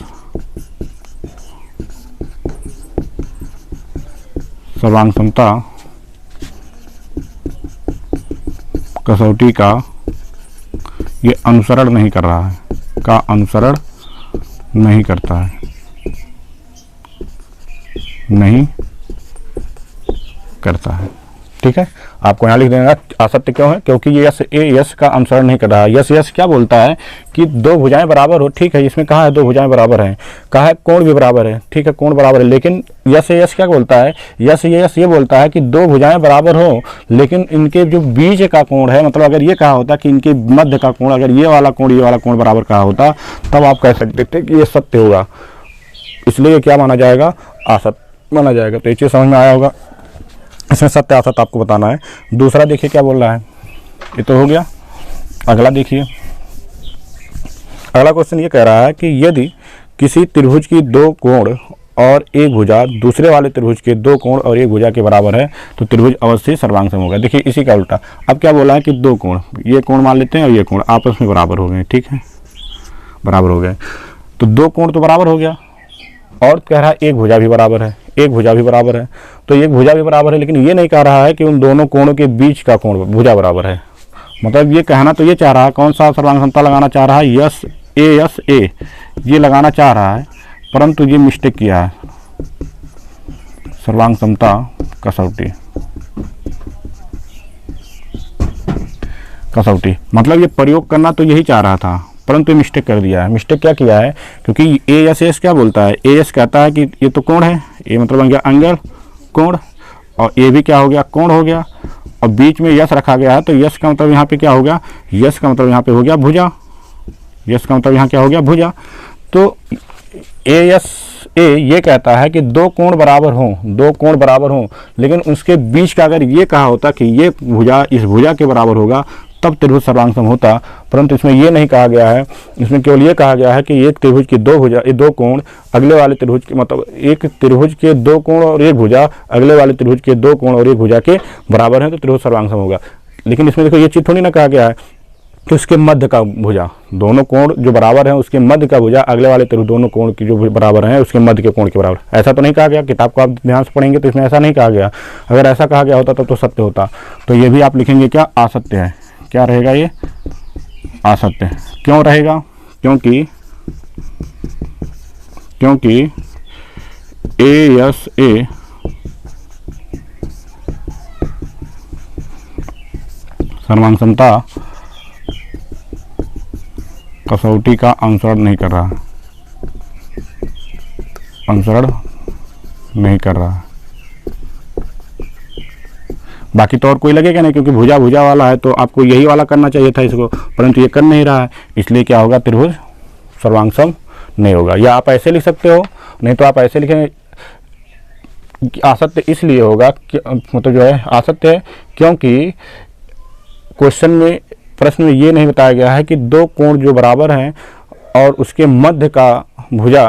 सर्वांग क्षमता कसौटी का ये अनुसरण नहीं कर रहा है, का अनुसरण नहीं करता है, नहीं करता है। ठीक है, आपको यहाँ लिख देना असत्य क्यों है, क्योंकि ये यस ए यस का अनुसरण नहीं कर रहा है। यस यस क्या बोलता है कि दो भुजाएं बराबर हो, ठीक है, इसमें कहा है दो भुजाएं बराबर हैं, कहा है कोण भी बराबर है, ठीक है, कोण बराबर है, लेकिन यस ए यस क्या बोलता है, यस ए यस ये बोलता है कि दो भुजाएं बराबर हो लेकिन इनके जो बीच का कोण है, मतलब अगर ये कहा होता कि इनके मध्य का कोण, अगर ये वाला कोण बराबर कहा होता तब आप कह सकते थे कि ये सत्य होगा, इसलिए क्या माना जाएगा, असत्य माना जाएगा। तो ये चीज़ समझ में आया होगा, इसमें सत्य असत्य आपको बताना है। दूसरा देखिए क्या बोल रहा है, ये तो हो गया। अगला देखिए, अगला क्वेश्चन ये कह रहा है कि यदि किसी त्रिभुज की दो कोण और एक भुजा दूसरे वाले त्रिभुज के दो कोण और एक भुजा के बराबर है तो त्रिभुज अवश्य सर्वांग सम होगा। देखिए इसी का उल्टा, अब क्या बोला है कि दो कोण, ये कोण मान लेते हैं और ये कोण आपस में बराबर हो गए, ठीक है, बराबर हो गए, तो दो कोण तो बराबर हो गया, और कह रहा है एक भुजा भी बराबर है, एक भुजा भी बराबर है, तो एक भुजा भी बराबर है, लेकिन ये नहीं कह रहा है कि उन दोनों कोणों के बीच का कोण भुजा बराबर है। मतलब ये कहना तो ये चाह रहा है, कौन सा सर्वांग समता लगाना चाह रहा है, यस ए ये लगाना चाह रहा है, परंतु ये मिस्टेक किया है, सर्वांग समता कसौटी, कसौटी मतलब ये प्रयोग करना तो यही चाह रहा था, परंतु ये मिस्टेक कर दिया है। मिस्टेक क्या किया है, क्योंकि ए एस एस क्या बोलता है, ए एस कहता है कि ये तो कोण है, ये मतलब बन गया एंगल कोण, और ए भी क्या हो गया, कोण हो गया, और बीच में यस रखा गया है, तो यस का मतलब यहाँ पे क्या हो गया, यस का मतलब यहाँ पे हो गया भुजा, यस का मतलब यहाँ क्या हो गया, भुजा। तो ए एस ए ये कहता है कि दो कोण बराबर हों, दो कोण बराबर हों, लेकिन उसके बीच का अगर ये कहा होता कि ये भुजा इस भुजा के बराबर होगा तब त्रिभुज सर्वांग सम होता, परंतु इसमें ये नहीं कहा गया है, इसमें केवल ये कहा गया है कि एक त्रिभुज की दो भुजा, दो कोण अगले वाले त्रिभुज के, मतलब एक त्रिभुज के दो कोण और एक भुजा अगले वाले त्रिभुज के दो कोण और एक भुजा के बराबर है तो त्रिभुज सर्वांग सम होगा। लेकिन इसमें देखो ये चीज़ थोड़ी ना कहा गया है कि उसके मध्य का भुजा, दोनों कोण जो बराबर हैं उसके मध्य का भुजा अगले वाले त्रिभुज दोनों कोण की जो बराबर हैं उसके मध्य के कोण के बराबर, ऐसा तो नहीं कहा गया। किताब को आप ध्यान से पढ़ेंगे तो इसमें ऐसा नहीं कहा गया, अगर ऐसा कहा गया होता तब तो सत्य होता। तो ये भी आप लिखेंगे क्या, असत्य है, क्या रहेगा ये, असत्य। क्यों रहेगा, क्योंकि ए एस ए सर्वांग समता कसौटी का अनुसरण नहीं कर रहा, अनुसरण नहीं कर रहा। बाकी तो और कोई लगेगा नहीं, क्योंकि भुजा भुजा वाला है तो आपको यही वाला करना चाहिए था इसको, परंतु ये कर नहीं रहा है, इसलिए क्या होगा, त्रिभुज सर्वांग सम नहीं होगा। या आप ऐसे लिख सकते हो, नहीं तो आप ऐसे लिखेंगे असत्य इसलिए होगा, मतलब जो है असत्य है क्योंकि क्वेश्चन में, प्रश्न में ये नहीं बताया गया है कि दो कोण जो बराबर हैं और उसके मध्य का भुजा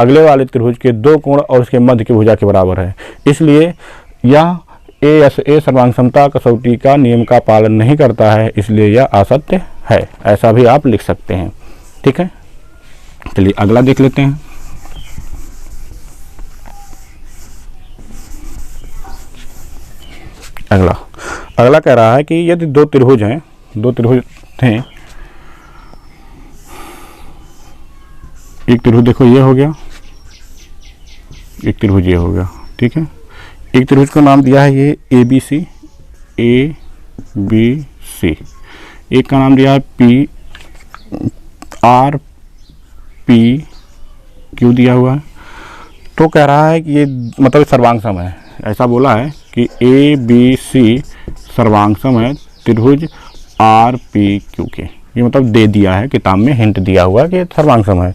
अगले वाले त्रिभुज के दो कोण और उसके मध्य के भुजा के बराबर है, इसलिए यह ए एस ए सर्वांग समता कसौटी का नियम का पालन नहीं करता है, इसलिए यह असत्य है। ऐसा भी आप लिख सकते हैं, ठीक है। चलिए अगला देख लेते हैं। अगला कह रहा है कि यदि दो त्रिभुज हैं, दो त्रिभुज थे, एक त्रिभुज देखो ये हो गया, एक त्रिभुज ये हो गया, ठीक है। एक त्रिभुज को नाम दिया है ये ए बी सी, एक का नाम दिया है पी आर पी क्यू दिया हुआ है। तो कह रहा है कि ये मतलब सर्वांग सम है, ऐसा बोला है कि ए बी सी सर्वांग सम है त्रिभुज आर पी क्यू के, ये मतलब दे दिया है, किताब में हिंट दिया हुआ है कि सर्वांग सम है।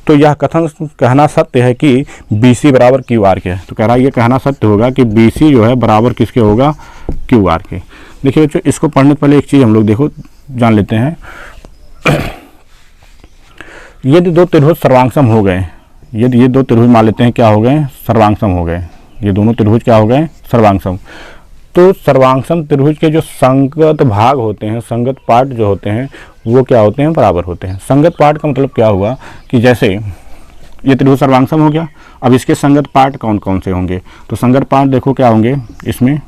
तो यह कथन कहना सत्य है कि बी सी बराबर क्यू आर के है। तो कह रहा है ये कहना सत्य होगा कि बी सी जो है बराबर किसके होगा, क्यू आर के। देखिए बच्चों, इसको पढ़ने से पहले एक चीज़ हम लोग देखो जान लेते हैं। यदि दो त्रिभुज सर्वांग सम हो गए, यदि ये दो त्रिभुज मान लेते हैं क्या हो गए, सर्वांगसम हो गए, ये दोनों त्रिभुज क्या हो गए, सर्वांगसम। तो सर्वांगसम त्रिभुज के जो संगत भाग होते हैं, संगत पार्ट जो होते हैं वो क्या होते हैं, बराबर होते हैं। संगत पार्ट का मतलब क्या हुआ कि जैसे ये त्रिभुज सर्वांगसम हो गया, अब इसके संगत पार्ट कौन कौन से होंगे, तो संगत पार्ट देखो क्या होंगे, इसमें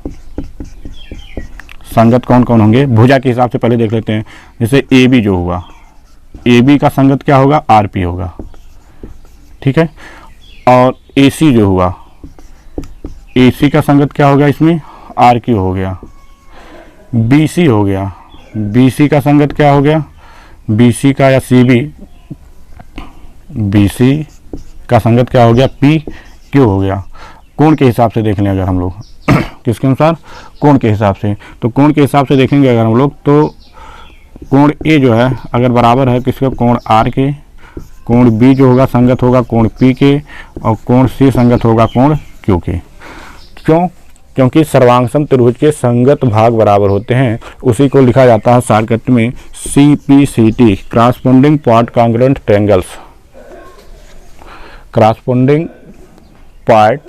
संगत कौन कौन होंगे, भुजा के हिसाब से पहले देख लेते हैं। जैसे ए बी जो हुआ, ए बी का संगत क्या होगा, आर पी होगा, ठीक है। और ए सी जो हुआ, ए सी का संगत क्या होगा, इसमें आर क्यू हो गया। बी सी हो गया, बी सी का संगत क्या हो गया, बी सी का या सी बी, बी सी का संगत क्या हो गया, पी क्यू हो गया। कोण के हिसाब से देख लें अगर हम लोग किसके अनुसार, कोण के हिसाब से, तो कोण के हिसाब से देखेंगे अगर हम लोग तो कोण ए जो है अगर बराबर है किसका, कोण आर के, कोण बी जो होगा संगत होगा कोण पी के, और कोण सी संगत होगा कोण क्यू के। क्यों, क्योंकि सर्वांगसम त्रिभुज के संगत भाग बराबर होते हैं, उसी को लिखा जाता है शॉर्टकट में CPCT, corresponding part congruent triangles, corresponding part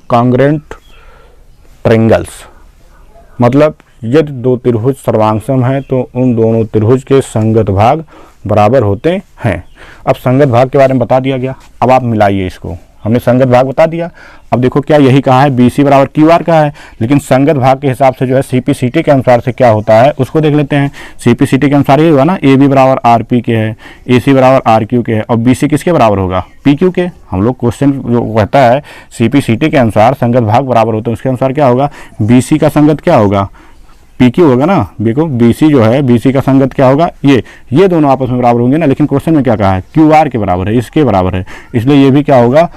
congruent triangles. मतलब यदि दो त्रिभुज सर्वांगसम है तो उन दोनों त्रिभुज के संगत भाग बराबर होते हैं। अब संगत भाग के बारे में बता दिया गया, अब आप मिलाइए इसको, हमने संगत भाग बता दिया। अब देखो क्या यही कहा है, बी सी बराबर क्यू आर का है, लेकिन संगत भाग के हिसाब से जो है CPCT के अनुसार से क्या होता है उसको देख लेते हैं। CPCT के अनुसार ये हुआ ना, ए बी बराबर आर पी के है, ए सी बराबर आर क्यू के है, और बी सी किसके बराबर होगा, पी क्यू के। हम लोग क्वेश्चन जो कहता है CPCT के अनुसार संगत भाग बराबर होते हैं, उसके अनुसार क्या होगा, बी सी का संगत क्या होगा, पी क्यू होगा ना। देखो बी सी जो है, बी सी का संगत क्या होगा, ये दोनों आपस में बराबर होंगे ना, लेकिन क्वेश्चन में क्या कहा है, क्यू आर के बराबर है, इसके बराबर है, इसलिए ये भी क्या होगा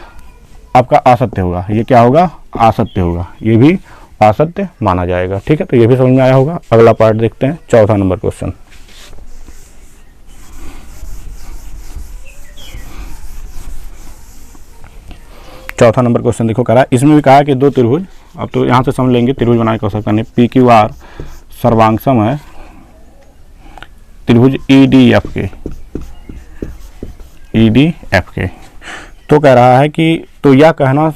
आपका असत्य होगा। ये क्या होगा, असत्य होगा, ये भी असत्य माना जाएगा। ठीक है, तो ये भी समझ में आया होगा। अगला पार्ट देखते हैं, चौथा नंबर क्वेश्चन। चौथा नंबर क्वेश्चन देखो कह रहा है, इसमें भी कहा है कि दो त्रिभुज, अब तो यहाँ से समझ लेंगे त्रिभुज बनाने का आवश्यकता नहीं, पी क्यू आर सर्वांगसम है त्रिभुज EDF के, EDF के। तो कह रहा है कि तो यह कहना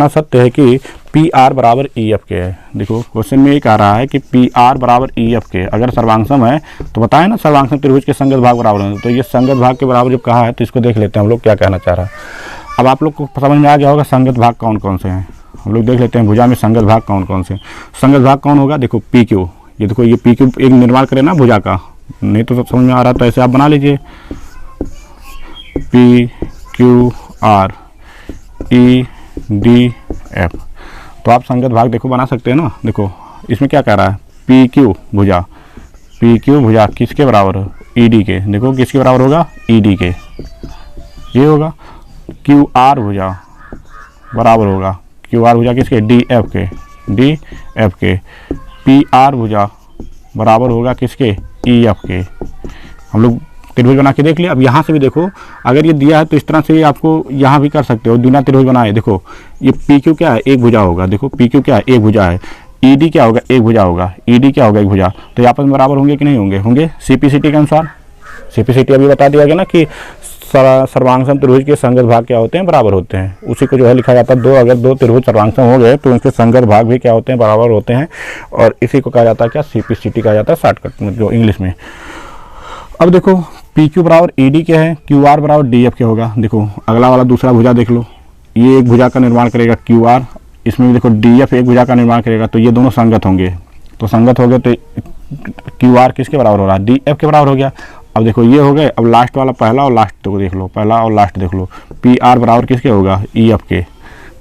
सत्य है कि पी आर बराबर EF के है। देखो क्वेश्चन में ये कह रहा है कि पी आर बराबर EF के, अगर सर्वांगसम है तो बताए ना सर्वांगसम त्रिभुज के संगत भाग बराबर है, तो ये संगत भाग के बराबर जब कहा है तो इसको देख लेते हैं हम लोग क्या कहना चाह रहा है। अब आप लोग को समझ में आ गया होगा संगत भाग कौन कौन से हैं, हम लोग देख लेते हैं भुजा में संगत भाग कौन कौन से। संगत भाग कौन होगा, देखो पी क्यू, ये देखो ये पी क्यू एक निर्माण करे ना भुजा का, नहीं तो समझ में आ रहा तो ऐसे आप बना लीजिए, पी क्यू आर EDF। तो आप संगत भाग देखो बना सकते हैं ना। देखो इसमें क्या कह रहा है, पी क्यू भुजा किसके बराबर है, ED के। देखो किसके बराबर होगा, ED के, ये होगा। क्यू आर भुजा बराबर होगा, क्यू आर भुजा किसके, DF के। पी आर भुजा बराबर होगा किसके, EF के। हम लोग त्रिभुज बना के देख लिया। अब यहाँ से भी देखो, अगर ये दिया है तो इस तरह से आपको यहाँ भी कर सकते हो, बिना त्रिभुज बनाए। देखो ये पी क्यू क्या है, एक भुजा होगा, देखो पी क्यू क्या है, एक भुजा है, ED क्या होगा, एक भुजा होगा, ED क्या होगा, एक भुजा, तो ये आपस में बराबर होंगे कि नहीं होंगे, होंगे। CPCT के अनुसार, CPCT अभी बता दिया गया ना कि सर्वांगसम त्रिभुज के संगत भाग क्या होते हैं, बराबर होते हैं। उसी को जो है लिखा जाता है, अगर दो त्रिभुज सर्वांगसम हो गए तो उनके संगत भाग भी क्या होते हैं, बराबर होते हैं, और इसी को कहा जाता है क्या, CPCT कहा जाता है शॉर्टकट में जो इंग्लिश में। अब देखो पी क्यू बराबर ED के है, क्यू आर बराबर DF के होगा। देखो अगला वाला दूसरा भुजा देख लो, ये एक भुजा का निर्माण करेगा क्यू आर, इसमें भी देखो DF एक भुजा का निर्माण करेगा, तो ये दोनों संगत होंगे। तो संगत हो गए तो क्यू आर किसके बराबर हो रहा है, DF के बराबर हो गया। अब देखो ये हो गए, अब लास्ट वाला पहला और लास्ट को देख लो, पहला और लास्ट देख लो, पी आर बराबर किसके होगा, EF के,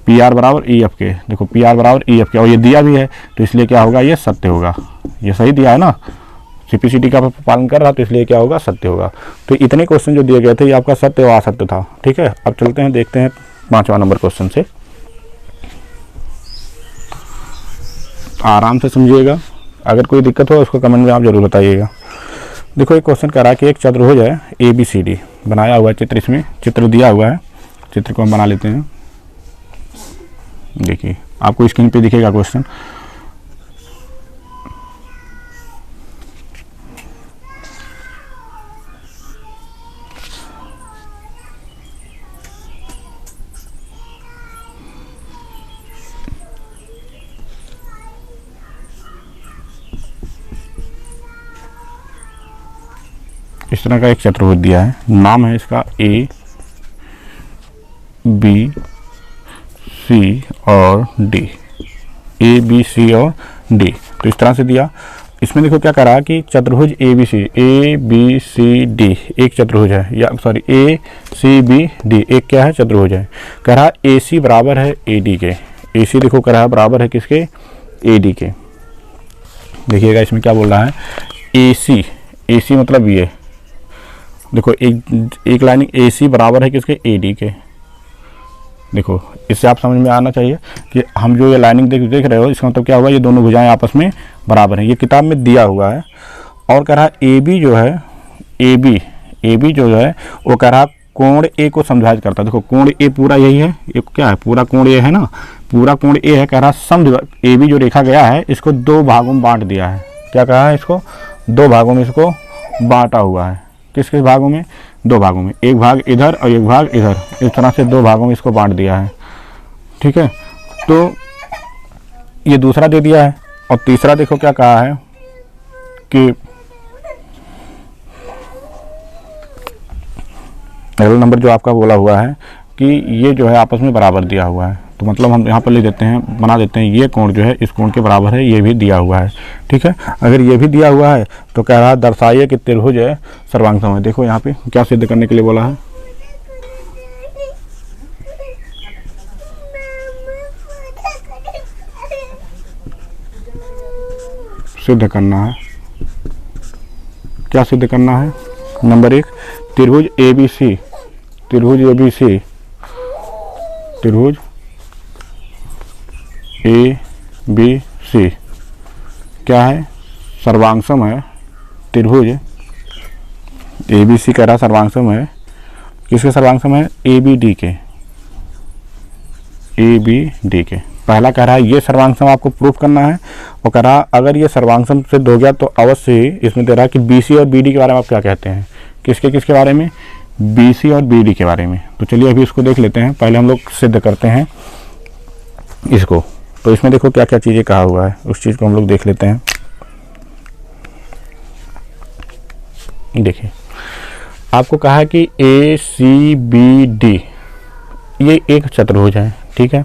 पी आर बराबर EF के। देखो पी आर बराबर EF के, और ये दिया भी है तो इसलिए क्या होगा, ये सत्य होगा। ये सही दिया है ना, CPCT का पालन कर रहा तो इसलिए क्या होगा, सत्य होगा। तो इतने क्वेश्चन जो दिए गए थे ये आपका सत्य और असत्य था। ठीक है, अब चलते हैं, देखते हैं 5वां नंबर क्वेश्चन से। आराम से समझिएगा, अगर कोई दिक्कत हो उसको कमेंट में आप जरूर बताइएगा। देखो एक क्वेश्चन कह रहा है कि एक चतुर्भुज है ABCD, बनाया हुआ है चित्र, इसमें चित्र दिया हुआ है, चित्र को हम बना लेते हैं। देखिए आपको स्क्रीन पे दिखेगा क्वेश्चन। इस तरह का एक चतुर्भुज दिया है, नाम है इसका ए बी सी और डी, ए बी सी और डी। तो इस तरह से दिया। इसमें देखो क्या कह रहा है कि चतुर्भुज ए बी सी डी एक चतुर्भुज है, या सॉरी ए सी बी डी एक क्या है, चतुर्भुज है। कह रहा ए सी बराबर है ए डी के। ए सी देखो कह रहा है बराबर है किसके, ए डी के। देखिएगा इसमें क्या बोल रहा है, ए सी मतलब ये देखो एक लाइनिंग ए सी बराबर है किसके, ए डी के। देखो इससे आप समझ में आना चाहिए कि हम जो ये लाइनिंग देख रहे हो, इसका मतलब क्या होगा, ये दोनों भुजाएं आपस में बराबर हैं। ये किताब में दिया हुआ है। और कह रहा ए बी जो है, ए बी जो है वो कह रहा कोण ए को समद्विभाजित करता है। देखो कोण ए पूरा यही है, ये क्या है, पूरा कोण ए है ना, पूरा कोण ए है। कह रहा समद्विभाजित ए बी जो रेखा गया है इसको दो भागों में बांट दिया है। क्या कहा है, इसको दो भागों में इसको बांटा हुआ है। किस किस भागों में, दो भागों में, एक भाग इधर और एक भाग इधर, इस तरह से दो भागों में इसको बांट दिया है। ठीक है, तो ये दूसरा दे दिया है। और तीसरा देखो क्या कहा है कि अगला नंबर जो आपका बोला हुआ है कि ये जो है आपस में बराबर दिया हुआ है। तो मतलब हम यहाँ पर लिख देते हैं, बना देते हैं, ये कोण जो है इस कोण के बराबर है, ये भी दिया हुआ है। ठीक है, अगर ये भी दिया हुआ है तो कह रहा है दर्शाइए कि त्रिभुज है सर्वांग सम है। देखो यहाँ पे क्या सिद्ध करने के लिए बोला है, सिद्ध करना है। क्या सिद्ध करना है, नंबर 1 त्रिभुज ए बी सी, त्रिभुज ए बी सी, त्रिभुज ए बी सी क्या है, सर्वांगसम है। त्रिभुज ए बी सी कह रहा सर्वांगसम है, किसके सर्वांगसम है, ए बी डी के, ए बी डी के। पहला कह रहा है ये सर्वांगसम आपको प्रूफ करना है। और कह रहा अगर ये सर्वांगसम सिद्ध हो गया तो अवश्य ही इसमें दे रहा है कि बी सी और बी डी के बारे में आप क्या कहते हैं, किसके किसके बारे में, बी सी और बी डी के बारे में। तो चलिए अभी इसको देख लेते हैं। पहले हम लोग सिद्ध करते हैं इसको। तो इसमें देखो क्या क्या चीज़ें कहा हुआ है, उस चीज़ को हम लोग देख लेते हैं। देखिए आपको कहा है कि ए सी बी डी ये एक चतुर्भुज है। ठीक है,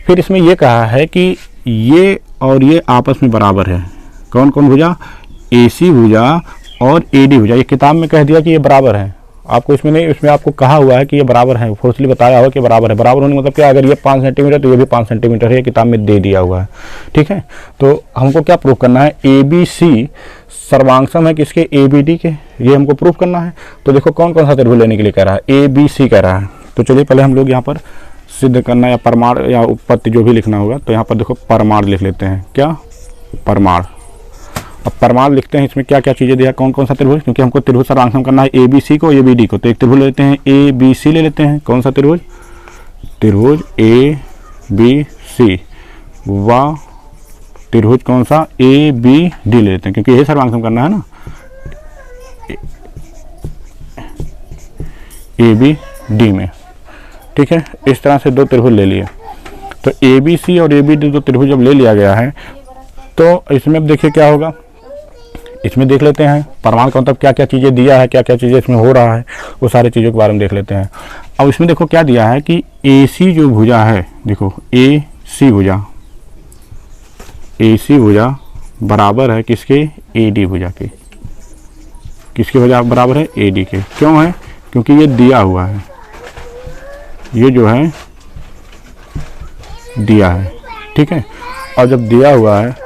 फिर इसमें ये कहा है कि ये और ये आपस में बराबर है। कौन कौन भुजा, ए सी भुजा और ए डी भुजा। ये किताब में कह दिया कि ये बराबर है, आपको इसमें नहीं, इसमें आपको कहा हुआ है कि ये बराबर है, फोर्सली बताया हुआ कि बराबर है। बराबर होने मतलब क्या, अगर ये 5 सेंटीमीटर तो ये भी 5 सेंटीमीटर है, ये किताब में दे दिया हुआ है। ठीक है, तो हमको क्या प्रूफ करना है, ए बी सी सर्वांगसम है किसके, ए बी डी के, ये हमको प्रूफ करना है। तो देखो कौन कौन सा त्रिभुज लेने के लिए कह रहा है, ए बी सी कह रहा है। तो चलिए पहले हम लोग यहाँ पर सिद्ध करना या परमाण या उत्पत्ति जो भी लिखना होगा, तो यहाँ पर देखो परमाण लिख लेते हैं। क्या, परमाण। अब परमाण लिखते हैं, इसमें क्या क्या चीज़ें दिया, कौन कौन सा त्रिभुज, क्योंकि हमको त्रिभुज सर्वांगसम करना है ए बी सी को, ए बी डी को। तो एक त्रिभुज लेते हैं ए बी सी ले लेते हैं। कौन सा त्रिभुज, त्रिभुज ए बी सी। व त्रिभुज कौन सा, ए बी डी ले लेते हैं, क्योंकि ये सर्वांगसम करना है ना, ए बी डी में। ठीक है, इस तरह से दो त्रिभुज ले लिए। तो ए बी सी और ए बी डी दो त्रिभुज जब ले लिया गया है तो इसमें अब देखिए क्या होगा, इसमें देख लेते हैं परमाण का मतलब क्या क्या चीज़ें दिया है, क्या क्या चीज़ें इसमें हो रहा है, वो सारी चीज़ों के बारे में देख लेते हैं। अब इसमें देखो क्या दिया है कि ए सी जो भुजा है, देखो ए सी भुजा, ए सी भुजा बराबर है किसके, ए डी भुजा के। किसके भुजा बराबर है, ए डी के। क्यों है, क्योंकि ये दिया हुआ है, ये जो है दिया है। ठीक है, और जब दिया हुआ है,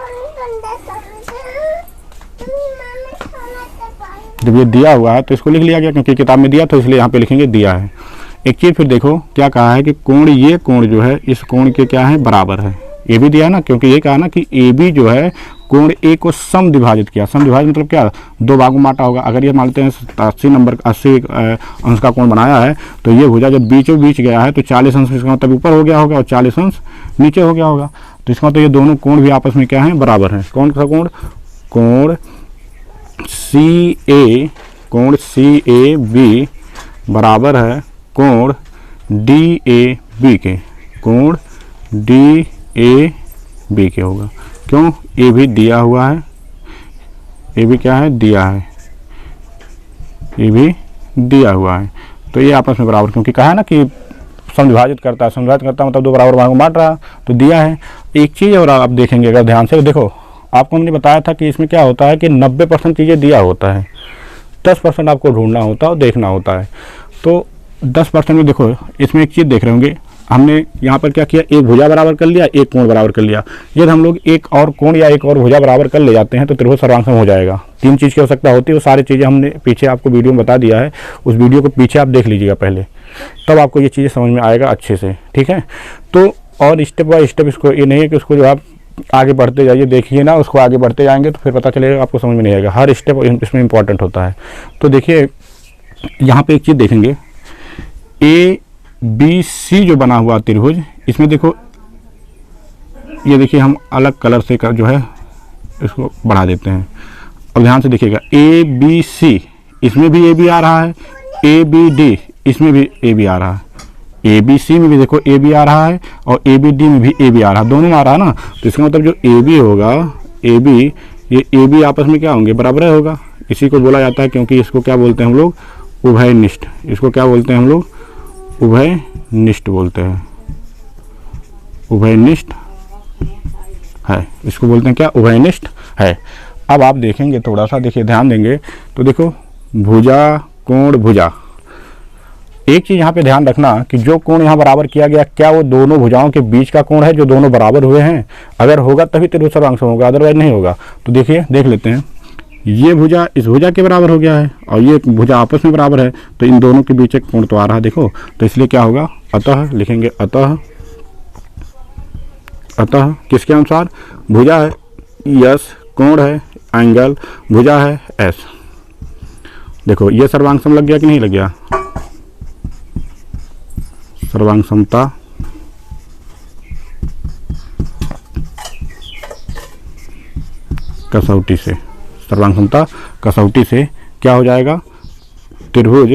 जब ये दिया हुआ है तो इसको लिख लिया गया, क्योंकि किताब में दिया तो इसलिए यहाँ पे लिखेंगे दिया है। एक चीज़ फिर देखो क्या कहा है कि कोण, ये कोण जो है इस कोण के क्या है, बराबर है। ये भी दिया ना, क्योंकि ये कहा ना कि ए बी जो है कोण ए को समद्विभाजित किया। समद्विभाजित मतलब क्या, दो भागों में बांटा होगा। अगर ये मानते हैं 80 अंश का कोण बनाया है, तो ये भुजा जब बीचों बीच गया है तो 40 अंश इसका मतलब ऊपर हो गया होगा और 40 अंश नीचे हो गया होगा। तो इसका मतलब ये दोनों कोण भी आपस में क्या है, बराबर है। कौन सा कोण, कोण सी ए, कोण सी ए बी बराबर है कोण डी ए बी के, कोण डी ए बी के होगा। क्यों, ए भी दिया हुआ है, ए भी क्या है, दिया है। ये भी दिया हुआ है। तो ये आपस में बराबर, क्योंकि कहा है ना कि समविभाजित करता है, समविभाजित करता मतलब दो बराबर भागों में बांट रहा, तो दिया है। एक चीज़ और आप देखेंगे अगर ध्यान से, देखो आपको हमने बताया था कि इसमें क्या होता है कि 90% चीज़ें दिया होता है, 10% आपको ढूंढना होता है और देखना होता है। तो 10% में देखो इसमें एक चीज़ देख रहे होंगे, हमने यहाँ पर क्या किया, एक भुजा बराबर कर लिया, एक कोण बराबर कर लिया। यदि हम लोग एक और कोण या एक और भुजा बराबर कर ले जाते हैं तो त्रिभुज सर्वांगसम हो जाएगा। 3 चीज़ की आवश्यकता होती है, वो सारी चीज़ें हमने पीछे आपको वीडियो में बता दिया है, उस वीडियो को पीछे आप देख लीजिएगा पहले, तब आपको ये चीज़ें समझ में आएगा अच्छे से, ठीक है। तो और स्टेप बाय स्टेप, इसको ये नहीं है कि उसको जो आप आगे बढ़ते जाइए, देखिए ना, उसको आगे बढ़ते जाएंगे तो फिर पता चलेगा, आपको समझ में नहीं आएगा। हर स्टेप इसमें इंपॉर्टेंट होता है। तो देखिए यहाँ पे एक चीज़ देखेंगे, ABC जो बना हुआ त्रिभुज, इसमें देखो ये देखिए हम अलग कलर से जो है इसको बढ़ा देते हैं। अब ध्यान से देखिएगा, ABC इसमें भी AB आ रहा है, ABD इसमें भी AB आ रहा है, ABC में भी देखो AB आ रहा है और ABD में भी AB आ रहा है, दोनों में आ रहा है ना। तो इसका मतलब जो AB होगा, AB ये AB आपस में क्या होंगे, बराबर होगा। इसी को बोला जाता है, क्योंकि इसको क्या बोलते हैं हम लोग, उभयनिष्ठ। इसको क्या बोलते हैं हम लोग, उभयनिष्ठ बोलते हैं, उभयनिष्ठ है, इसको बोलते हैं क्या, उभयनिष्ठ है। अब आप देखेंगे, थोड़ा सा देखिए, ध्यान देंगे तो देखो भुजा, कोण, भुजा। एक चीज़ यहाँ पे ध्यान रखना कि जो कोण यहाँ बराबर किया गया, क्या वो दोनों भुजाओं के बीच का कोण है जो दोनों बराबर हुए हैं? अगर होगा तभी त्रिभुज सर्वांगसम होगा, अदरवाइज नहीं होगा। तो देखिए, देख लेते हैं, ये भुजा इस भुजा के बराबर हो गया है और ये भुजा आपस में बराबर है, तो इन दोनों के बीच एक कोण तो आ रहा है, देखो। तो इसलिए क्या होगा, अतः लिखेंगे, अतः, अतः किसके अनुसार, भुजा है यस, कोण है एंगल, भुजा है एस। देखो ये सर्वांगसम लग गया कि नहीं लग गया, सर्वांगसमता कसौटी से, सर्वांगसमता कसौटी से क्या हो जाएगा, त्रिभुज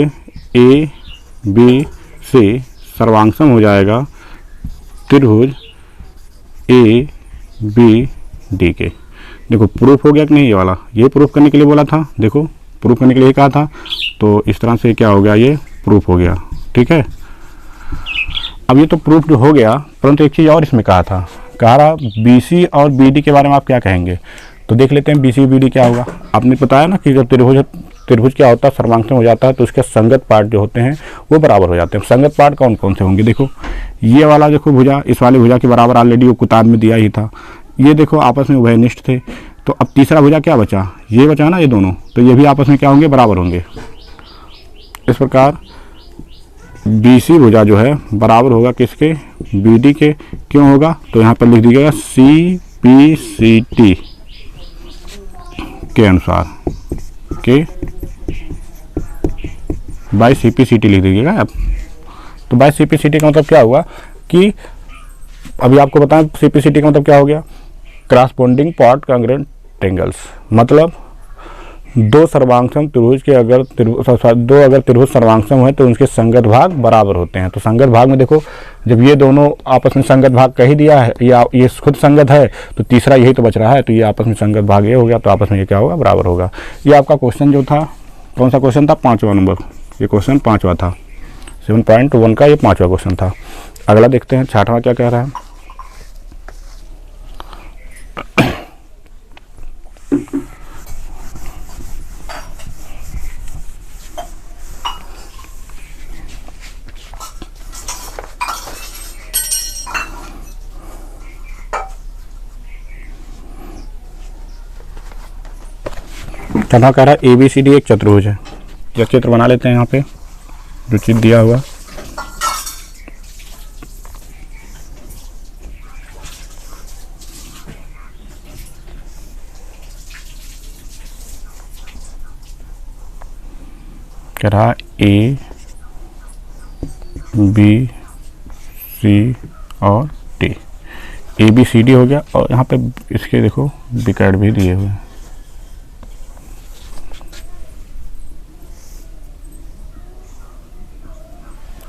ABC सर्वांगसम हो जाएगा त्रिभुज ABD के। देखो प्रूफ हो गया कि नहीं, ये वाला, ये प्रूफ करने के लिए बोला था, देखो प्रूफ करने के लिए कहा था, तो इस तरह से क्या हो गया, ये प्रूफ हो गया, ठीक है। अब ये तो प्रूफ हो गया, परंतु एक चीज़ और इसमें कहा था, कहा रहा BC और BD के बारे में आप क्या कहेंगे। तो देख लेते हैं BC BD क्या होगा। आपने बताया ना कि जब त्रिभुज क्या होता है, सर्वांगसम हो जाता है तो उसके संगत पार्ट जो होते हैं वो बराबर हो जाते हैं। संगत पार्ट कौन कौन से होंगे, देखो ये वाला देखो भुजा, इस वाले भुजा के बराबर ऑलरेडी वो कुताब में दिया ही था। ये देखो आपस में उभयनिष्ठ थे, तो अब तीसरा भुजा क्या बचा, ये बचा ना, ये दोनों, तो ये भी आपस में क्या होंगे, बराबर होंगे। इस प्रकार BC भुजा जो है बराबर होगा किसके, BD के। क्यों होगा, तो यहाँ पर लिख दीजिएगा CPCT के अनुसार, के बाय CPCT लिख दीजिएगा आप। तो बाय CPCT का मतलब क्या हुआ कि अभी आपको बताएं, CPCT का मतलब क्या हो गया, क्रॉसपोंडिंग पार्ट कांग्रुएंट ट्रायंगल्स। मतलब दो सर्वांगसम त्रिभुज के अगर त्रिभुज सर्वांगसम है तो उनके संगत भाग बराबर होते हैं। तो संगत भाग में देखो, जब ये दोनों आपस में संगत भाग कह ही दिया है, या ये खुद संगत है, तो तीसरा यही तो बच रहा है, तो ये आपस में संगत भाग ये हो गया, तो आपस में ये क्या होगा, बराबर होगा। ये आपका क्वेश्चन जो था, कौन सा क्वेश्चन था, 5वां नंबर, ये क्वेश्चन 5वां था, 7.1 का ये 5वां क्वेश्चन था। अगला देखते हैं 6वां क्या कह रहा है। छठा कह रहा है ABCD एक चतुर्भुज है। यह चित्र बना लेते हैं यहाँ पे जो चित्र दिया हुआ, कह रहा A B C और D, ABCD हो गया, और यहाँ पे इसके देखो विकर्ण भी दिए हुए हैं।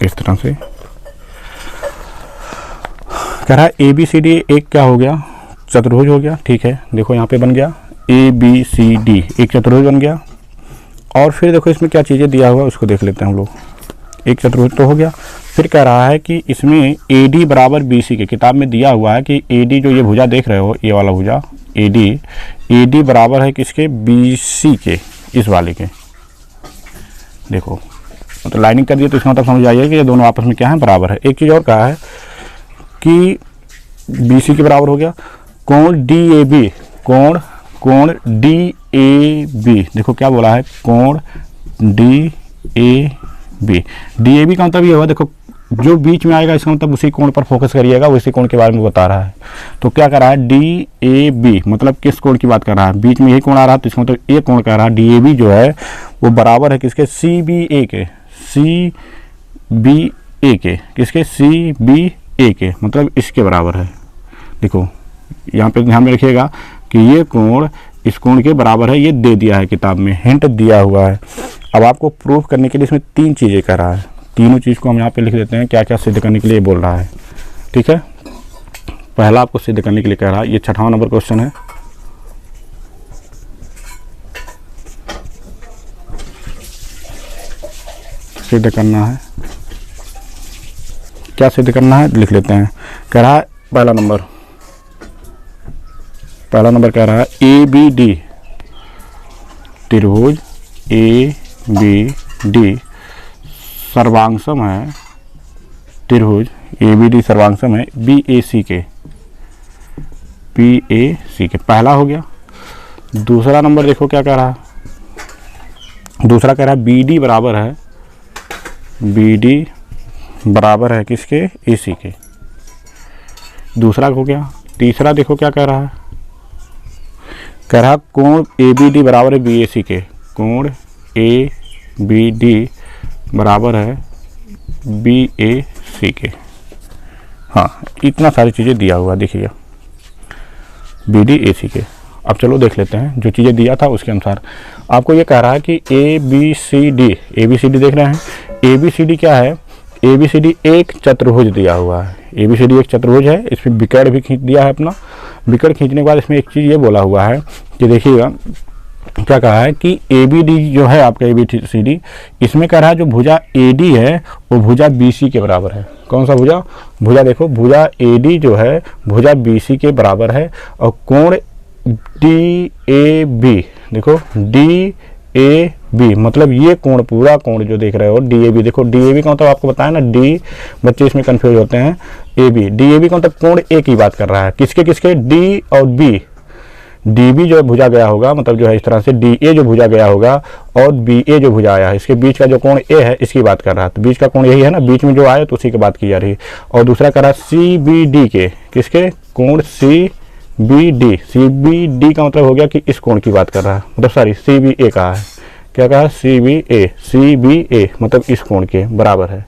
इस तरह से कह रहा है ABCD एक क्या हो गया, चतुर्भुज हो गया, ठीक है। देखो यहाँ पे बन गया ABCD एक चतुर्भुज बन गया। और फिर देखो इसमें क्या चीज़ें दिया हुआ है उसको देख लेते हैं हम लोग। एक चतुर्भुज तो हो गया, फिर कह रहा है कि इसमें AD बराबर BC के, किताब में दिया हुआ है कि AD जो ये भुजा देख रहे हो, ये वाला भुजा AD बराबर है किसके, BC के, इस वाले के। देखो तो लाइनिंग कर दिए तो इसका मतलब समझ आइए कि ये दोनों आपस में क्या है, बराबर है। एक चीज़ और कहा है कि BC के बराबर हो गया कोण DAB, कोण DAB, देखो क्या बोला है, कोण DAB का मतलब ये हुआ, देखो जो बीच में आएगा इसका मतलब उसी कोण पर फोकस करिएगा, उसी कोण के बारे में बता रहा है। तो क्या कर रहा है, DAB मतलब किस कोण की बात कर रहा है, बीच में यही कोण आ रहा है, तो इसका मतलब ये कोण कह रहा है DAB जो है वो बराबर है किसके, CBA के, CBA के, किसके, CBA के, मतलब इसके बराबर है। देखो यहाँ पे ध्यान में रखिएगा कि ये कोण इस कोण के बराबर है, ये दे दिया है किताब में, हिंट दिया हुआ है। अब आपको प्रूफ करने के लिए इसमें 3 चीज़ें कह रहा है, तीनों चीज़ को हम यहाँ पे लिख देते हैं, क्या क्या सिद्ध करने के लिए बोल रहा है। ठीक है, पहला आपको सिद्ध करने के लिए कह रहा है, ये 6वां नंबर क्वेश्चन है। सिद्ध करना है, क्या सिद्ध करना है लिख लेते हैं। कह रहा है पहला नंबर कह रहा है ABD, त्रिभुज ABD सर्वांगसम है, त्रिभुज ABD सर्वांगसम है BAC के, पहला हो गया। दूसरा नंबर देखो क्या कह रहा है, दूसरा कह रहा है BD बराबर है किसके, AC के, दूसरा हो गया। तीसरा देखो क्या कह रहा है, कह रहा कोण ABD बराबर है BAC के, कोण ABD बराबर है BAC के। हाँ, इतना सारी चीज़ें दिया हुआ देखिए, BD AC के। अब चलो देख लेते हैं जो चीज़ें दिया था उसके अनुसार। आपको ये कह रहा है कि ABCD देख रहे हैं, ABCD क्या है, ABCD एक चतुर्भुज दिया हुआ है, ABCD एक चतुर्भुज है, इसमें विकर्ण भी खींच दिया है अपना। विकर्ण खींचने के बाद इसमें एक चीज़ ये बोला हुआ है कि देखिएगा क्या कहा है कि ABD जो है आपका ABCD, इसमें कह रहा है जो भुजा AD है वो भुजा BC के बराबर है। कौन सा भुजा देखो, भुजा AD जो है भुजा BC के बराबर है, और कोण DAB देखो, DAB मतलब ये कोण, पूरा कोण जो देख रहे हो DAB, देखो DAB का मतलब आपको बताया ना, D बच्चे इसमें कंफ्यूज होते हैं, DAB का मतलब कोण A की बात कर रहा है, किसके D और B। DB जो भुजा गया होगा, मतलब जो है इस तरह से DA जो भुजा गया होगा और BA जो भुजा आया है, इसके बीच का जो कोण A है इसकी बात कर रहा है। तो बीच का कोण यही है ना, बीच में जो आया तो उसी की बात की जा रही है। और दूसरा कर रहा है CBD के, किसके, कोण CBD का मतलब हो गया कि इस कोण की बात कर रहा है, मतलब सॉरी CBA का है, क्या कहा, CBA मतलब इस कोण के बराबर है।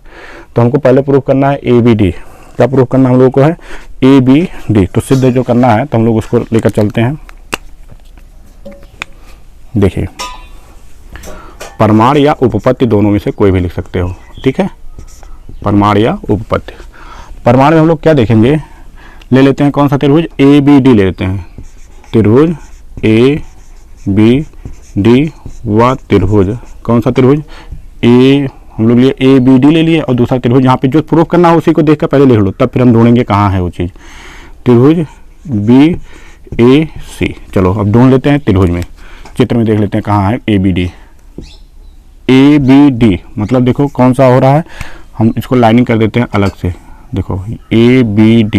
तो हमको पहले प्रूफ करना है ABD, क्या प्रूफ करना हम लोगों को है, ABD। तो सिद्ध जो करना है तो हम लोग उसको लेकर चलते हैं। देखिए, परमाण या उपपत्ति दोनों में से कोई भी लिख सकते हो, ठीक है, परमाण या उपपत्ति। परमाण में हम लोग क्या देखेंगे, ले लेते हैं कौन सा त्रिभुज, ABD ले लेते हैं, त्रिभुज ABD व त्रिभुज, कौन सा त्रिभुज, हम लोग लिए ABD ले लिए, और दूसरा त्रिभुज यहाँ पे जो प्रूफ करना है उसी को देख कर पहले लिख लो, तब फिर हम ढूंढेंगे कहाँ है वो चीज़, त्रिभुज BAC। चलो अब ढूंढ लेते हैं त्रिभुज में, चित्र में देख लेते हैं कहाँ है ABD मतलब देखो कौन सा हो रहा है, हम इसको लाइनिंग कर देते हैं अलग से। देखो ABD,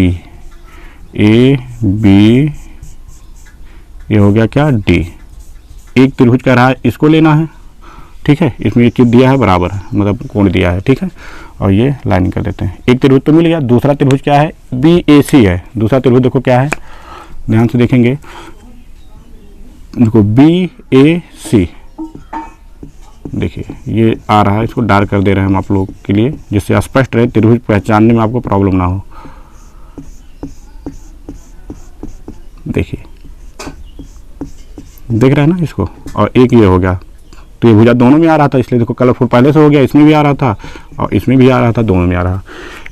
ये हो गया क्या, D। एक त्रिभुज कह रहा है इसको लेना है, ठीक है, इसमें एक चीज दिया है बराबर है, मतलब कोण दिया है, ठीक है, और ये लाइनिंग कर देते हैं। एक त्रिभुज तो मिल गया, दूसरा त्रिभुज क्या है, BAC है। दूसरा त्रिभुज देखो क्या है, ध्यान से देखेंगे, देखो BAC, देखिए ये आ रहा है, इसको डार्क कर दे रहे हैं हम आप लोग के लिए, जिससे स्पष्ट रहे, त्रिभुज पहचानने में आपको प्रॉब्लम ना हो। देखिए, देख रहे हैं ना इसको, और एक ये हो गया, तो ये भुजा दोनों में आ रहा था, इसलिए देखो कलरफुल पहले से हो गया, इसमें भी आ रहा था और इसमें भी आ रहा था, दोनों में आ रहा।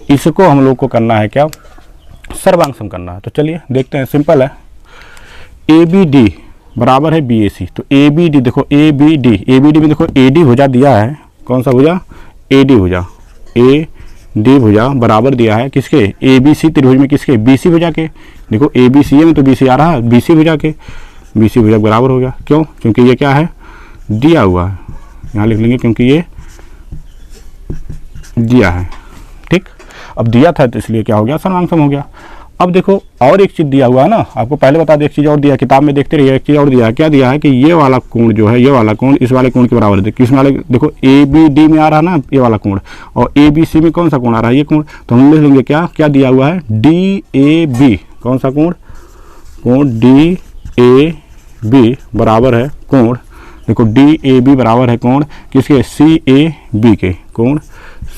इसको हम लोग को करना है क्या, सर्वांग सम करना है। तो चलिए देखते हैं, सिंपल है। ABD बराबर है BAC। तो ABD देखो ABD में देखो AD भुजा दिया है, कौन सा भुजा, AD भुजा, AD भुजा बराबर दिया है किसके, ABC त्रिभुज में किसके, BC भुजा के। देखो ABC में तो BC आ रहा है, BC भुजा के, BC भुजा बराबर हो गया। क्यों, क्योंकि ये क्या है, दिया हुआ है, यहाँ लिख लेंगे क्योंकि ये दिया है। ठीक, अब दिया था तो इसलिए क्या हो गया, सर्वांग हो गया। अब देखो और एक चीज़ दिया हुआ है ना, आपको पहले बता दें, एक चीज़ और दिया, किताब में देखते रहिए, एक चीज़ और दिया है। क्या दिया है कि ये वाला कोण जो है, ये वाला कोण इस वाले कोण के बराबर है। किस वाले, देखो ABD में आ रहा है ना ये वाला कोण, और ABC में कौन सा कोण आ रहा है, ये कोण। तो हम लिख लेंगे क्या, क्या दिया हुआ है, DAB, कौन सा कोण, कोण DAB बराबर है कोण, देखो DAB बराबर है कोण किसके, CAB के, कोण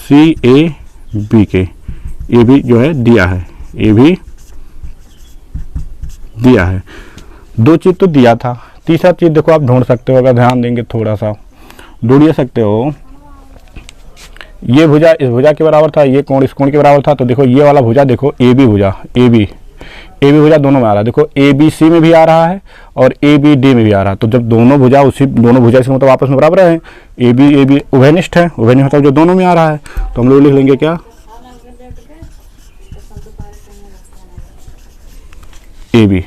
CAB के। ये भी जो है दिया है, ये भी दिया है। दो चीज़ तो दिया था, तीसरा चीज़ देखो आप ढूंढ सकते हो, अगर ध्यान देंगे थोड़ा सा ढूंढ सकते हो। ये भुजा इस भुजा के बराबर था, ये कोण इस कोण के बराबर था। तो देखो ये वाला भुजा देखो AB भुजा, AB भुजा दोनों में आ रहा है। देखो ABC में भी आ रहा है और ABD में भी आ रहा है। तो जब दोनों भुजा इसका मतलब आपस में बराबर है, AB उभयनिष्ठ है, उभयनिष्ठ मतलब जो दोनों में आ रहा है। तो हम लोग लिख लेंगे क्या, AB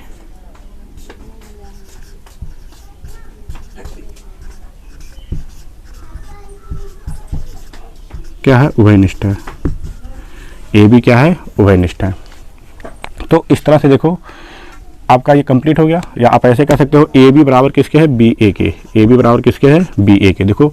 क्या है, उभयनिष्ठ है, AB क्या है, उभयनिष्ठ है। तो इस तरह से देखो आपका ये कंप्लीट हो गया। या आप ऐसे कह सकते हो AB बराबर किसके है, BA के, AB बराबर किसके है, BA के। देखो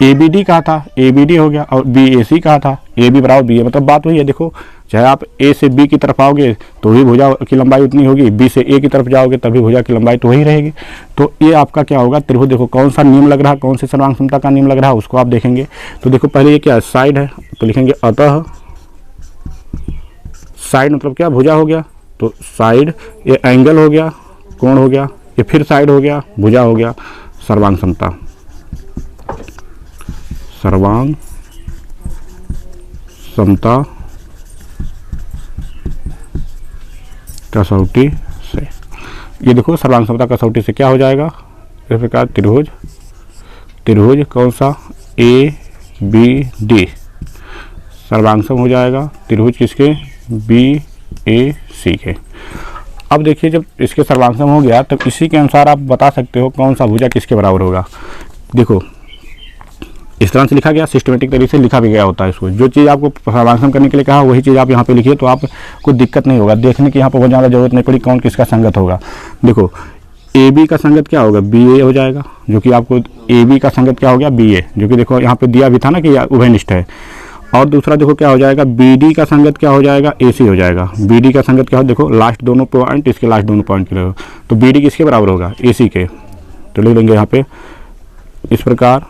ABD कहा था, ABD हो गया, और BAC कहा था, AB बराबर BA, मतलब बात वही है। देखो चाहे आप A से B की तरफ आओगे तो भी भुजा की लंबाई उतनी होगी, B से A की तरफ जाओगे तभी भुजा की लंबाई तो वही रहेगी। तो ये आपका क्या होगा, त्रिभुज। देखो कौन सा नियम लग रहा है, कौन से सर्वांग समता का नियम लग रहा है उसको आप देखेंगे। तो देखो पहले ये क्या है, साइड है, तो लिखेंगे अतः साइड मतलब क्या, भुजा हो गया। तो साइड ये एंगल हो गया, कोण हो गया, ये फिर साइड हो गया, भुजा हो गया, सर्वांग समता, सर्वांग समता कसौटी से। ये देखो सर्वांग समता कसौटी से क्या हो जाएगा, इस प्रकार त्रिभुज कौन सा, ABD सर्वांग सम हो जाएगा त्रिभुज किसके, BAC के। अब देखिए जब इसके सर्वांग सम हो गया तब इसी के अनुसार आप बता सकते हो कौन सा भुजा किसके बराबर होगा। देखो इस तरह से लिखा गया, सिस्टमेटिक तरीके से लिखा भी गया होता है इसको। जो चीज़ आपको सर्वांग सम करने के लिए कहा वही चीज़ आप यहाँ पे लिखिए, तो आप कोई दिक्कत नहीं होगा, देखने की यहाँ पर बहुत ज़्यादा जरूरत नहीं पड़ी कौन किसका संगत होगा। देखो AB का संगत क्या होगा, BA हो जाएगा, जो कि आपको AB का संगत क्या हो गया, BA, जो कि देखो यहाँ पे दिया भी था ना कि उभयनिष्ठ है। और दूसरा देखो क्या हो जाएगा, BD का संगत क्या हो जाएगा, AC हो जाएगा। BD का संगत क्या हो, देखो लास्ट दोनों पॉइंट, इसके लास्ट दोनों पॉइंट के लिए, तो BD किसके बराबर होगा, AC के। तो लिख लेंगे यहाँ पे इस प्रकार,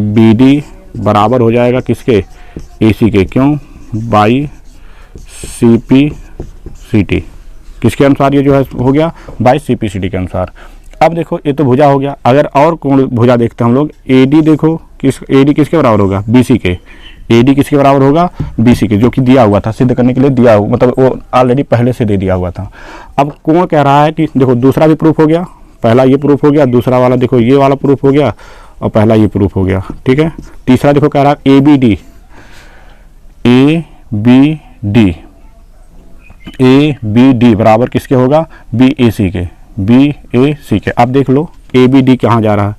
BD बराबर हो जाएगा किसके, AC के। क्यों, बाई CPCT, किसके अनुसार ये जो है हो गया, बाई CPCT के अनुसार। अब देखो ये तो भुजा हो गया। अगर और कौन भुजा देखते हैं हम लोग, AD देखो AD किसके बराबर होगा, BC के। AD किसके बराबर होगा, BC के, जो कि दिया हुआ था, सिद्ध करने के लिए दिया हुआ, मतलब वो ऑलरेडी पहले से दे दिया हुआ था। अब कौन कह रहा है कि देखो दूसरा भी प्रूफ हो गया, पहला ये प्रूफ हो गया, दूसरा वाला देखो ये वाला प्रूफ हो गया, और पहला ये प्रूफ हो गया। ठीक है, तीसरा देखो कह रहा है ABD बराबर किसके होगा, BAC के, BAC के। अब देख लो ABD कहाँ जा रहा है,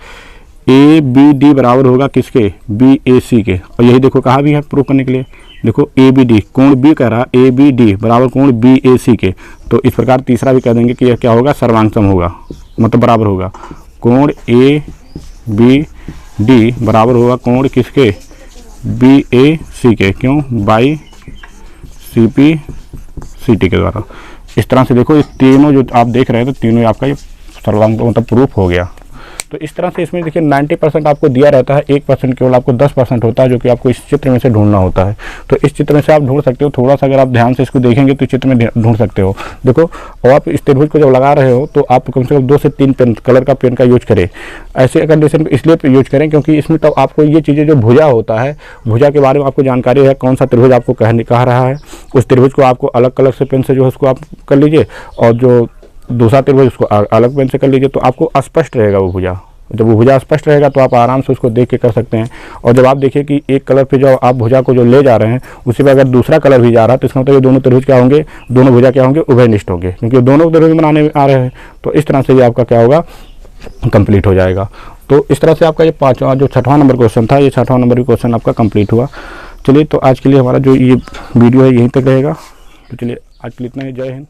ABD बराबर होगा किसके, BAC के। और यही देखो कहा भी है प्रूफ करने के लिए, देखो ABD कोण B कह रहा है, ABD बराबर कोण BAC के। तो इस प्रकार तीसरा भी कह देंगे कि यह क्या होगा, सर्वांग सम होगा, मतलब बराबर होगा, कोण ABD बराबर होगा कोण किसके, BAC के। क्यों, बाई CPCT के द्वारा। इस तरह से देखो ये तीनों जो आप देख रहे हैं तो तीनों आपका ये सर्वांग मतलब प्रूफ हो गया। तो इस तरह से इसमें देखिए 90% आपको दिया रहता है, 1% केवल आपको 10% होता है, जो कि आपको इस चित्र में से ढूंढना होता है। तो इस चित्र में से आप ढूंढ सकते हो, थोड़ा सा अगर आप ध्यान से इसको देखेंगे तो चित्र में ढूंढ सकते हो। देखो और आप इस त्रिभुज को जब लगा रहे हो तो आप कम से कम 2 से 3 पेन कलर का पेन का यूज करें। ऐसे कंडीशन में इसलिए यूज करें क्योंकि इसमें तो आपको ये चीज़ें जो भुजा होता है, भुजा के बारे में आपको जानकारी है, कौन सा त्रिभुज आपको कह रहा है, उस त्रिभुज को आपको अलग कलर से पेन से जो है उसको आप कर लीजिए। और जो दूसरा त्रिभुज उसको अलग पेन से कर लीजिए, तो आपको स्पष्ट रहेगा वो भुजा। जब वो भुजा स्पष्ट रहेगा तो आप आराम से उसको देख के कर सकते हैं। और जब आप देखिए कि एक कलर पे जो आप भुजा को जो ले जा रहे हैं उसी पे अगर दूसरा कलर भी जा रहा है, तो इसका मतलब ये दोनों त्रिभुज क्या होंगे, दोनों भुजा क्या होंगे, उभयनिष्ठ होंगे, क्योंकि दोनों त्रिभुज बनाने में आ रहे हैं। तो इस तरह से ये आपका क्या होगा, कंप्लीट हो जाएगा। तो इस तरह से आपका ये पाँचवा जो छठवां नंबर क्वेश्चन था, ये छठवां नंबर क्वेश्चन आपका कंप्लीट हुआ। चलिए, तो आज के लिए हमारा जो ये वीडियो है यहीं तक रहेगा। तो चलिए आज के लिए इतना ही। जय हिंद।